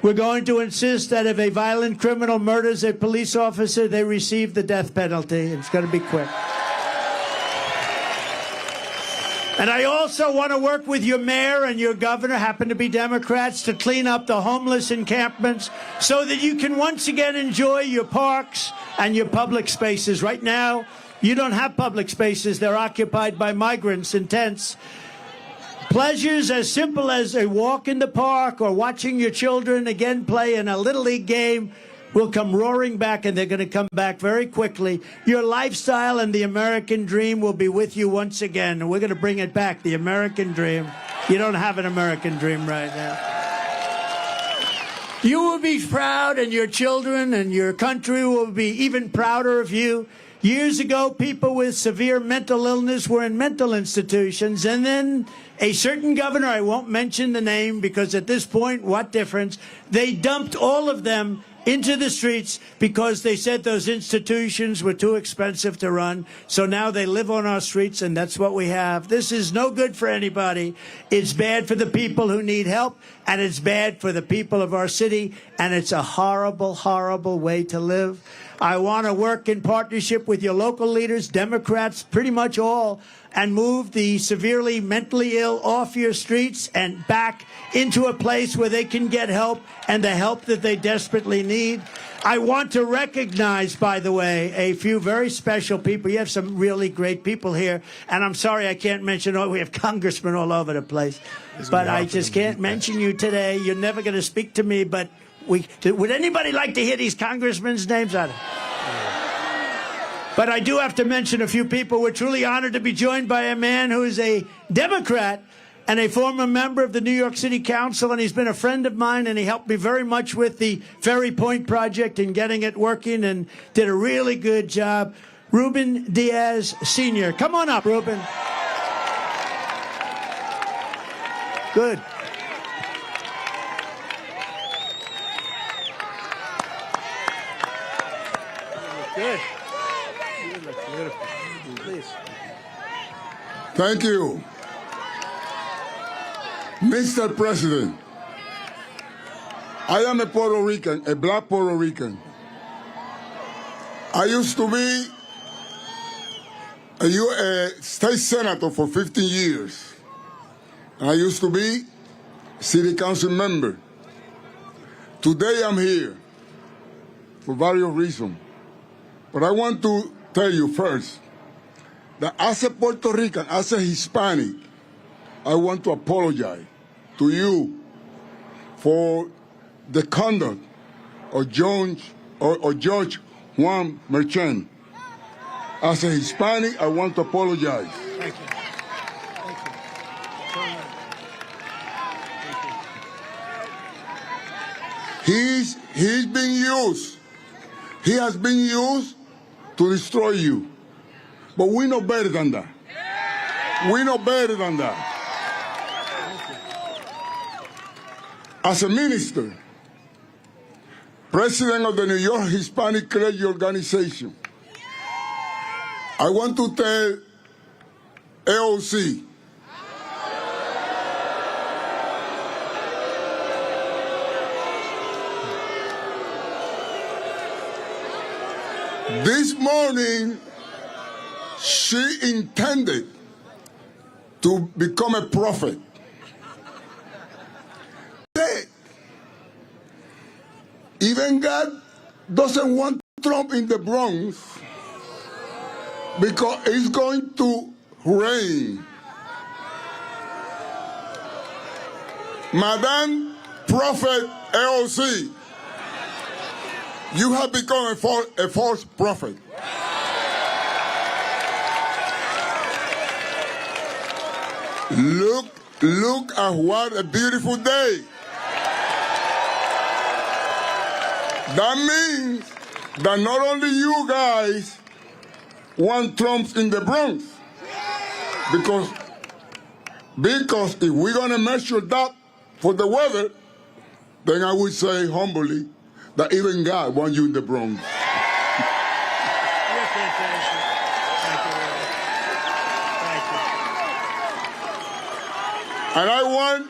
We're going to insist that if a violent criminal murders a police officer, they receive the death penalty. It's going to be quick. And I also want to work with your mayor and your governor, happen to be Democrats, to clean up the homeless encampments so that you can once again enjoy your parks and your public spaces. Right now, you don't have public spaces. They're occupied by migrants in tents. Pleasures as simple as a walk in the park or watching your children again play in a Little League game will come roaring back, and they're going to come back very quickly. Your lifestyle and the American dream will be with you once again, and we're going to bring it back, the American dream. You don't have an American dream right now. You will be proud, and your children and your country will be even prouder of you. Years ago, people with severe mental illness were in mental institutions, and then a certain governor, I won't mention the name because at this point, what difference? They dumped all of them into the streets because they said those institutions were too expensive to run. So now they live on our streets, and that's what we have. This is no good for anybody. It's bad for the people who need help, and it's bad for the people of our city, and it's a horrible, horrible way to live. I want to work in partnership with your local leaders, Democrats, pretty much all, and move the severely mentally ill off your streets and back into a place where they can get help and the help that they desperately need. I want to recognize, by the way, a few very special people. You have some really great people here, and I'm sorry I can't mention all. We have congressmen all over the place, but I just can't mention you today. You're never going to speak to me, but would anybody like to hear these congressmen's names on it? But I do have to mention a few people. We're truly honored to be joined by a man who is a Democrat and a former member of the New York City Council, and he's been a friend of mine, and he helped me very much with the Ferry Point project and getting it working and did a really good job. Ruben Diaz, Sr. Come on up, Ruben. Good. Good. You look beautiful. Please. Thank you. Mr. President, I am a Puerto Rican, a black Puerto Rican. I used to be a state senator for 15 years. And I used to be city council member. Today I'm here for various reasons. But I want to tell you first that as a Puerto Rican, as a Hispanic, I want to apologize to you for the conduct of George Juan Merchant. As a Hispanic, I want to apologize. Thank you. He's been used. He has been used to destroy you. But we know better than that. We know better than that. As a minister, president of the New York Hispanic Clergy Organization, I want to tell AOC, this morning, she intended to become a prophet. Even God doesn't want Trump in the Bronx because it's going to rain. Madam Prophet AOC, you have become a false prophet. Look at what a beautiful day. That means that not only you guys want Trump in the Bronx, because if we're going to measure that for the weather, then I would say humbly that even God wants you in the Bronx. And I want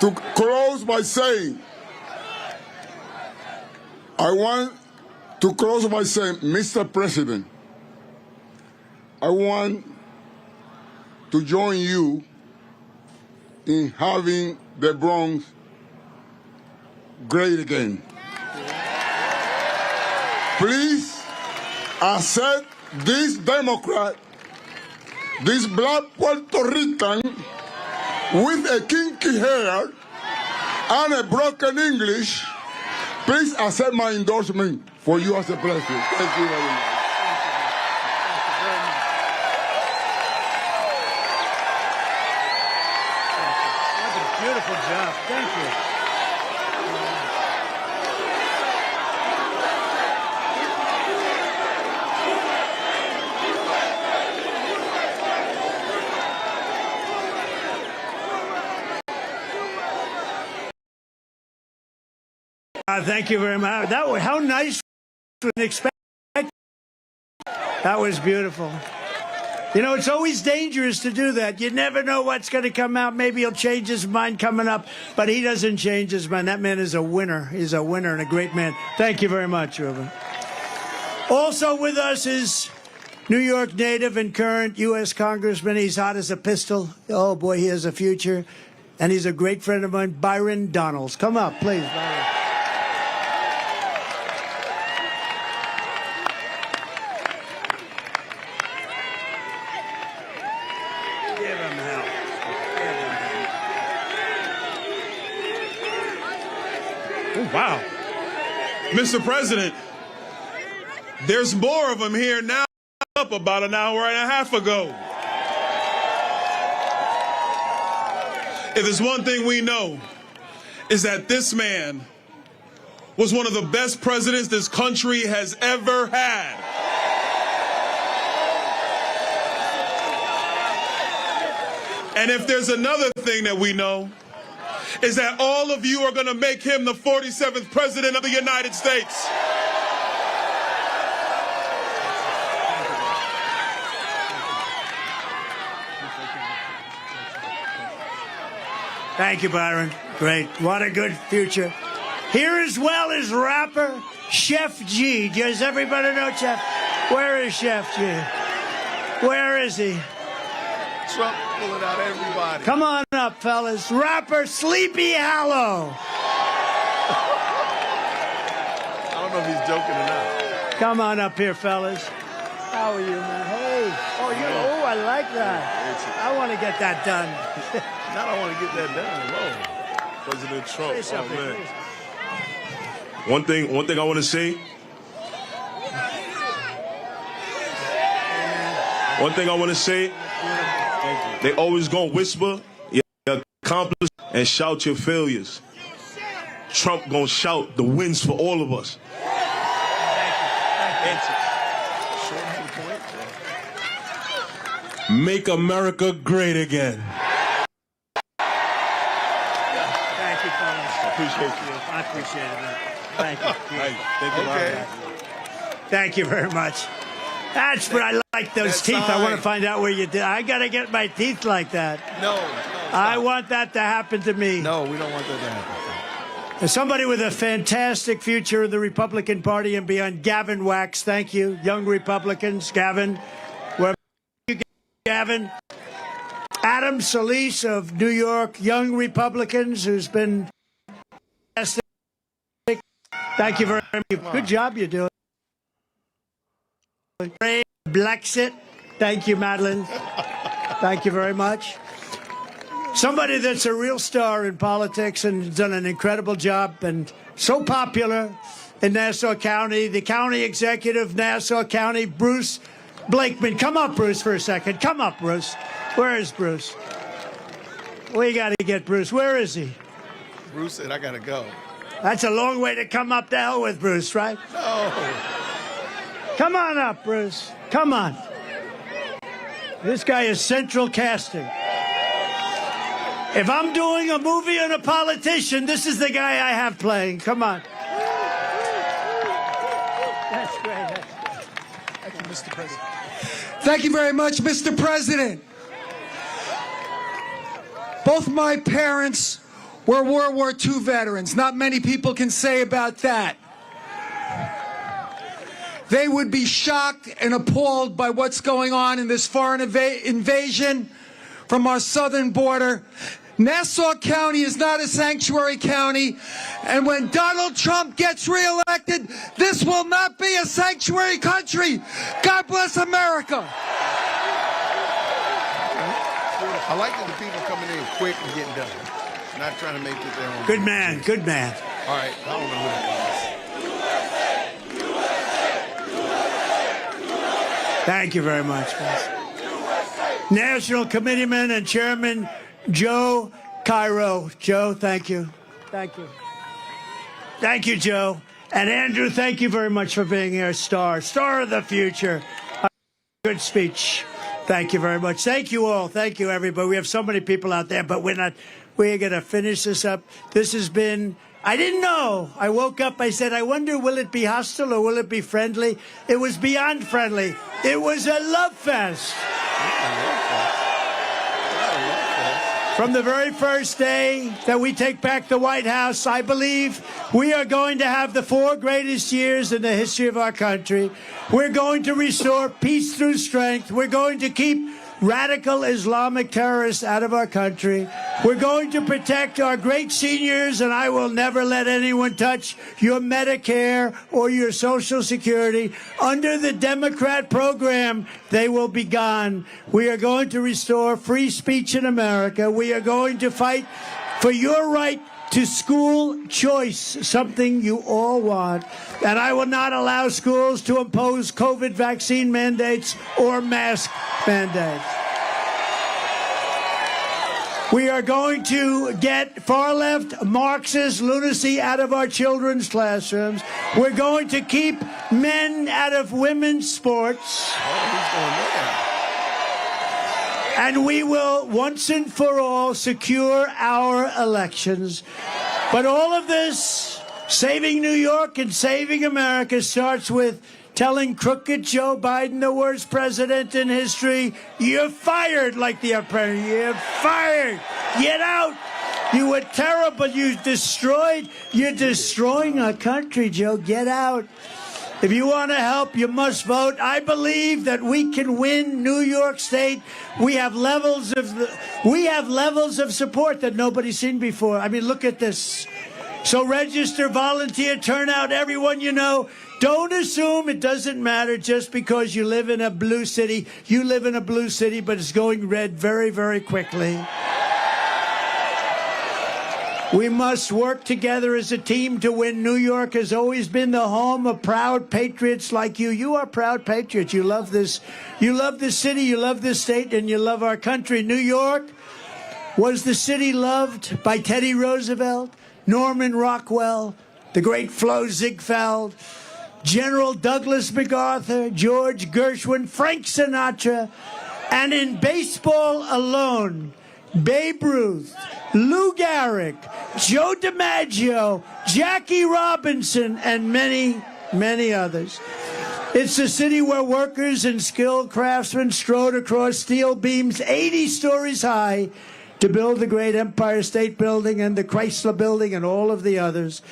to close by saying I want to close by saying, Mr. President, I want to join you in having the Bronx great again. Please accept this Democrat, this black Puerto Rican with a kinky hair and a broken English. Please accept my endorsement for you as a president. Thank you very much. Beautiful job. Thank you. Thank you very much. That was how nice. Expect. That was beautiful. You know, it's always dangerous to do that. You never know what's going to come out. Maybe he'll change his mind coming up, but he doesn't change his mind. That man is a winner. He's a winner and a great man. Thank you very much, Ruben. Also with us is New York native and current U.S. Congressman. He's hot as a pistol. Oh, boy, he has a future. And he's a great friend of mine, Byron Donalds. Come up, please, Byron. Wow. Mr. President, there's more of them here now, up about an hour and a half ago. If there's one thing we know, is that this man was one of the best presidents this country has ever had. And if there's another thing that we know, is that all of you are going to make him the 47th president of the United States. Thank you, Byron. Great. What a good future. Here as well is rapper Chef G. Does everybody know Chef? Where is Chef G? Where is he? Trump pulling out everybody. Come on up, fellas. Rapper Sleepy Hollow. I don't know if he's joking or not. Come on up here, fellas. How are you, man? Hey. Oh, I like that. I want to get that done. Now I want to get that done. Whoa. President Trump. Say something, man. please. One thing I want to say. One thing I want to say. They always gonna whisper your accomplishments and shout your failures. Trump gonna shout the wins for all of us. Make America great again. Thank you, fellas. Appreciate you. I appreciate it, man. Thank you. Thank you. Okay. Thank you very much. That's what I like, those That's teeth. I want to fine. find out where you did. I got to get my teeth like that. No. I want that to happen to me. No, we don't want that to happen. As somebody with a fantastic future in the Republican Party and beyond, Gavin Wax, thank you. Young Republicans, Gavin. Where you, Gavin? Adam Solis of New York, Young Republicans, who's been fantastic. Thank you very much. Good job you're doing. Brexit. Thank you, Madeline. Thank you very much. Somebody that's a real star in politics and done an incredible job and so popular in Nassau County, the county executive, Nassau County, Bruce Blakeman. Come up, Bruce, for a second. Come up, Bruce. Where is Bruce? We got to get Bruce. Where is he? Bruce said, I got to go. That's a long way to come up to hell with, Bruce, right? No. Come on up, Bruce. Come on. This guy is central casting. If I'm doing a movie on a politician, this is the guy I have playing. Come on. That's great. Thank you, Mr. President. Thank you very much, Mr. President. Both my parents were World War II veterans. Not many people can say about that. they would be shocked and appalled by what's going on in this foreign invasion from our southern border. Nassau County is not a sanctuary county, and when Donald Trump gets reelected, this will not be a sanctuary country. God bless America. I like that the people coming in quick and getting done. Not trying to make it their own. Good man, good man. All right, I don't know who that is. Thank you very much, guys. National Committeeman and Chairman Joe Cairo. Joe, thank you. Thank you. Thank you, Joe. And Andrew, thank you very much for being here. Star of the future. Good speech. Thank you very much. Thank you all. Thank you, everybody. We have so many people out there, but we're going to finish this up. This has been, I didn't know. I woke up, I said, I wonder, will it be hostile or will it be friendly? It was beyond friendly. It was a love fest. From the very first day that we take back the White House, I believe we are going to have the 4 greatest years in the history of our country. We're going to restore peace through strength. We're going to keep radical Islamic terrorists out of our country. We're going to protect our great seniors, and I will never let anyone touch your Medicare or your Social Security. Under the Democrat program, they will be gone. We are going to restore free speech in America. We are going to fight for your right to school choice, something you all want. And I will not allow schools to impose COVID vaccine mandates or mask mandates. We are going to get far-left Marxist lunacy out of our children's classrooms. We're going to keep men out of women's sports. And we will, once and for all, secure our elections. But all of this, saving New York and saving America, starts with telling crooked Joe Biden, the worst president in history, you're fired, like the apprentice. You're fired. Get out. You were terrible. You're destroying our country, Joe. Get out. If you want to help, you must vote. I believe that we can win New York State. We have levels of support that nobody's seen before. I mean, look at this. So register, volunteer, turn out everyone you know. Don't assume it doesn't matter just because you live in a blue city. You live in a blue city, but it's going red very, very quickly. We must work together as a team to win. New York has always been the home of proud patriots like you. You are proud patriots. You love this. You love this city. You love this state, and you love our country. New York was the city loved by Teddy Roosevelt, Norman Rockwell, the great Flo Ziegfeld, General Douglas MacArthur, George Gershwin, Frank Sinatra, and in baseball alone, Babe Ruth, Lou Gehrig, Joe DiMaggio, Jackie Robinson, and many, many others. It's a city where workers and skilled craftsmen strode across steel beams 80 stories high to build the great Empire State Building and the Chrysler Building and all of the others.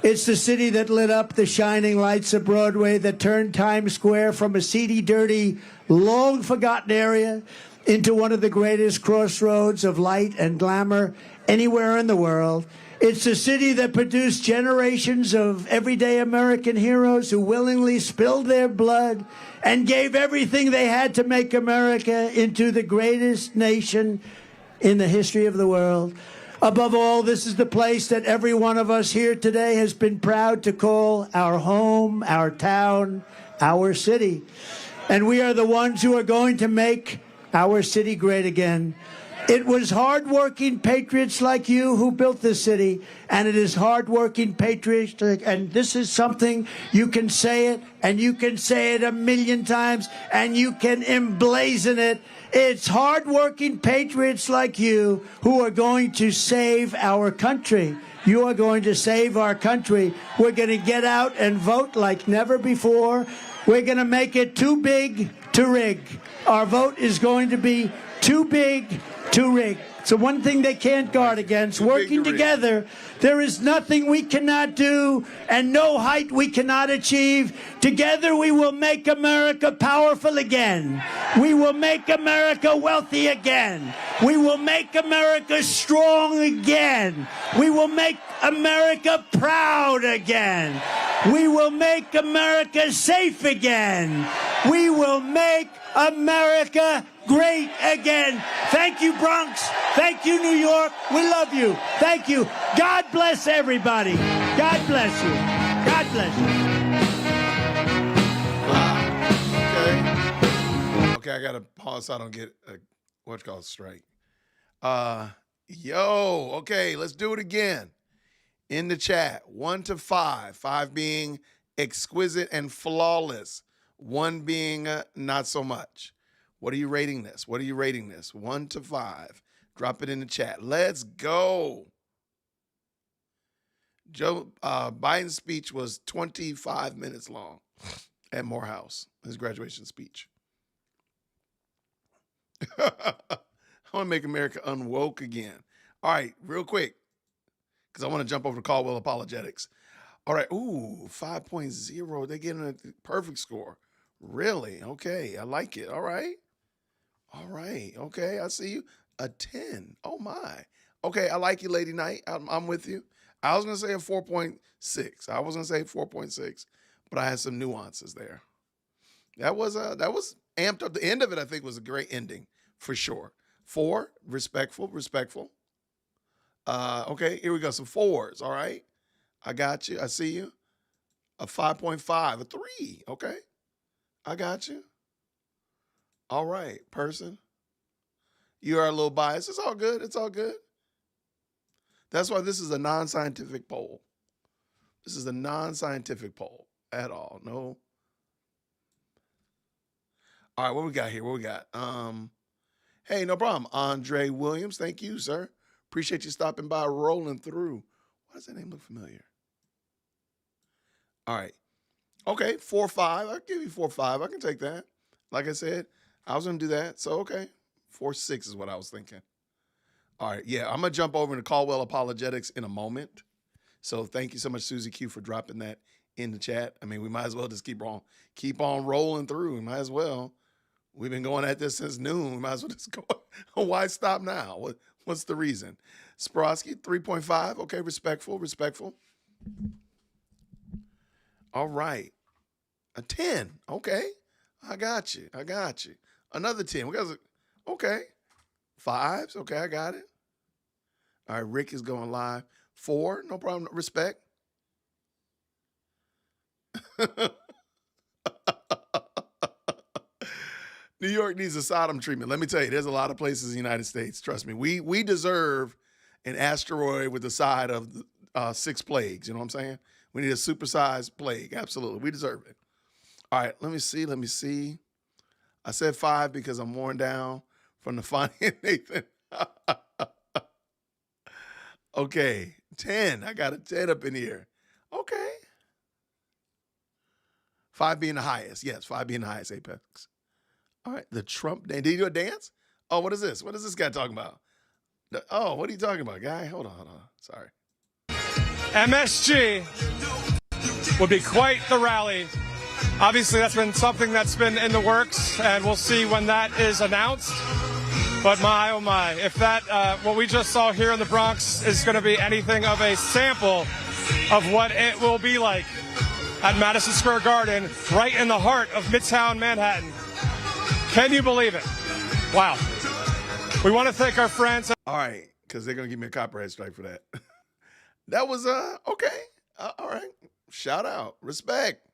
It's the city that lit up the shining lights of Broadway, that turned Times Square from a seedy, dirty, long-forgotten area into one of the greatest crossroads of light and glamour anywhere in the world. It's a city that produced generations of everyday American heroes who willingly spilled their blood and gave everything they had to make America into the greatest nation in the history of the world. Above all, this is the place that every one of us here today has been proud to call our home, our town, our city. And we are the ones who are going to make our city great again. It was hardworking patriots like you who built this city, and it is hardworking patriots, and this is something you can say it, and you can say it 1,000,000 times, and you can emblazon it. It's hardworking patriots like you who are going to save our country. You are going to save our country. We're going to get out and vote like never before. We're going to make it too big to rig. Our vote is going to be too big to rig. It's the one thing they can't guard against. Working together, there is nothing we cannot do and no height we cannot achieve. Together we will make America powerful again. We will make America wealthy again. We will make America strong again. We will make America proud again. We will make America safe again. We will make America great again. Thank you, Bronx. Thank you, New York. We love you. Thank you. God bless everybody. God bless you. God bless you. Okay, I got to pause so I don't get what's called strike. Okay, let's do it again. In the chat, 1 to 5, 5 being exquisite and flawless, 1 being not so much. What are you rating this? What are you rating this? 1 to 5. Drop it in the chat. Let's go. Joe Biden's speech was 25 minutes long at Morehouse, his graduation speech. I want to make America unwoke again. All right, real quick, because I want to jump over to Caldwell Apologetics. All right, 5.0. They're getting a perfect score. Really? Okay, I like it. All right, okay, I see you. A 10. Oh, my. Okay, I like you, Lady Knight. I'm with you. I was going to say a 4.6. I was going to say 4.6, but I had some nuances there. That was amped up. The end of it, I think, was a great ending for sure. 4, respectful. Okay, here we go. Some 4s, all right? I got you. I see you. A 5.5, a 3, okay? I got you. All right, person. You are a little biased. It's all good. It's all good. That's why this is a non-scientific poll. This is a non-scientific poll at all. No. All right, what we got here? What we got? Hey, no problem. Andre Williams, thank you, sir. Appreciate you stopping by, rolling through. Why does that name look familiar? All right. Okay, 4-5. I'll give you 4-5. I can take that. Like I said, I was going to do that. So, okay. 4-6 is what I was thinking. All right. Yeah, I'm going to jump over into Caldwell Apologetics in a moment. So thank you so much, Susie Q, for dropping that in the chat. I mean, we might as well just keep on rolling through. We might as well. We've been going at this since noon. We might as well just go. Why stop now? What's the reason? Sprosky, 3.5. Okay, respectful. All right. A 10. Okay. I got you. Another 10. Okay. 5s. Okay, I got it. All right, Rick is going live. 4, no problem. Respect. New York needs a Sodom treatment. Let me tell you, there's a lot of places in the United States. Trust me. We deserve an asteroid with the side of 6 plagues. You know what I'm saying? We need a supersized plague. Absolutely. We deserve it. All right, let me see. I said 5 because I'm worn down from the Fonnie and Nathan. Okay, 10. I got a 10 up in here. Okay. 5 being the highest. Yes, 5 being the highest, Apex. All right, the Trump dance. Did you do a dance? Oh, what is this? What is this guy talking about? Oh, what are you talking about, guy? Hold on. Sorry. MSG would be quite the rally. Obviously, that's been something that's been in the works, and we'll see when that is announced. But my, oh my, if that, what we just saw here in the Bronx is going to be anything of a sample of what it will be like at Madison Square Garden, right in the heart of Midtown Manhattan. Can you believe it? Wow. We want to thank our friends. All right, because they're going to give me a copyright strike for that. That was, okay. All right. Shout out. Respect.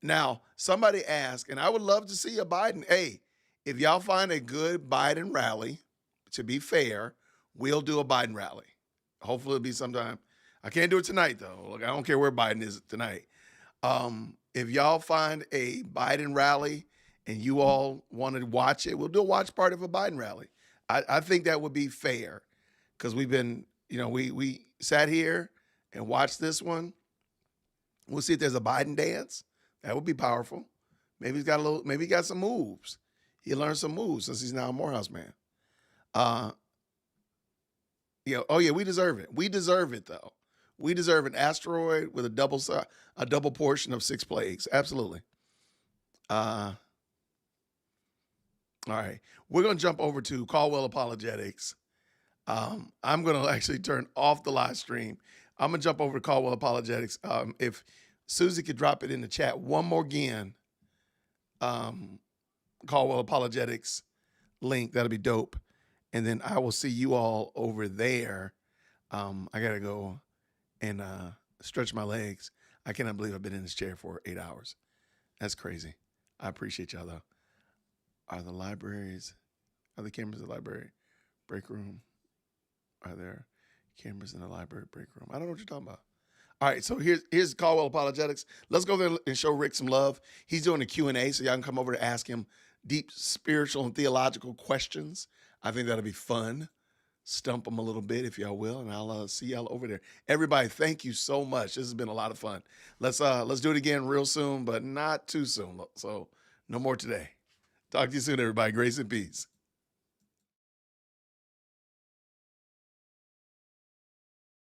Now, somebody asked, and I would love to see a Biden. Hey, if y'all find a good Biden rally, to be fair, we'll do a Biden rally. Hopefully it'll be sometime. I can't do it tonight, though. Look, I don't care where Biden is tonight. If y'all find a Biden rally and you all want to watch it, we'll do a watch party of a Biden rally. I think that would be fair because we've been, we sat here and watched this one. We'll see if there's a Biden dance. That would be powerful. Maybe he got some moves. He learned some moves since he's now a Morehouse man. Yeah. Oh yeah, we deserve it. We deserve it though. We deserve an asteroid with a double portion of 6 plagues. Absolutely. All right. We're gonna jump over to Caldwell Apologetics. I'm gonna actually turn off the live stream. I'm gonna jump over to Caldwell Apologetics. If Susie could drop it in the chat one more again, Caldwell Apologetics link, that'll be dope. And then I will see you all over there. I gotta go and stretch my legs. I cannot believe I've been in this chair for 8 hours. That's crazy. I appreciate y'all though. Are the cameras in the library break room? Are there cameras in the library break room? I don't know what you're talking about. All right, so here's Caldwell Apologetics. Let's go there and show Rick some love. He's doing a Q&A, so y'all can come over to ask him deep spiritual and theological questions. I think that'll be fun. Stump him a little bit, if y'all will, and I'll see y'all over there. Everybody, thank you so much. This has been a lot of fun. Let's do it again real soon, but not too soon. So no more today. Talk to you soon, everybody. Grace and peace.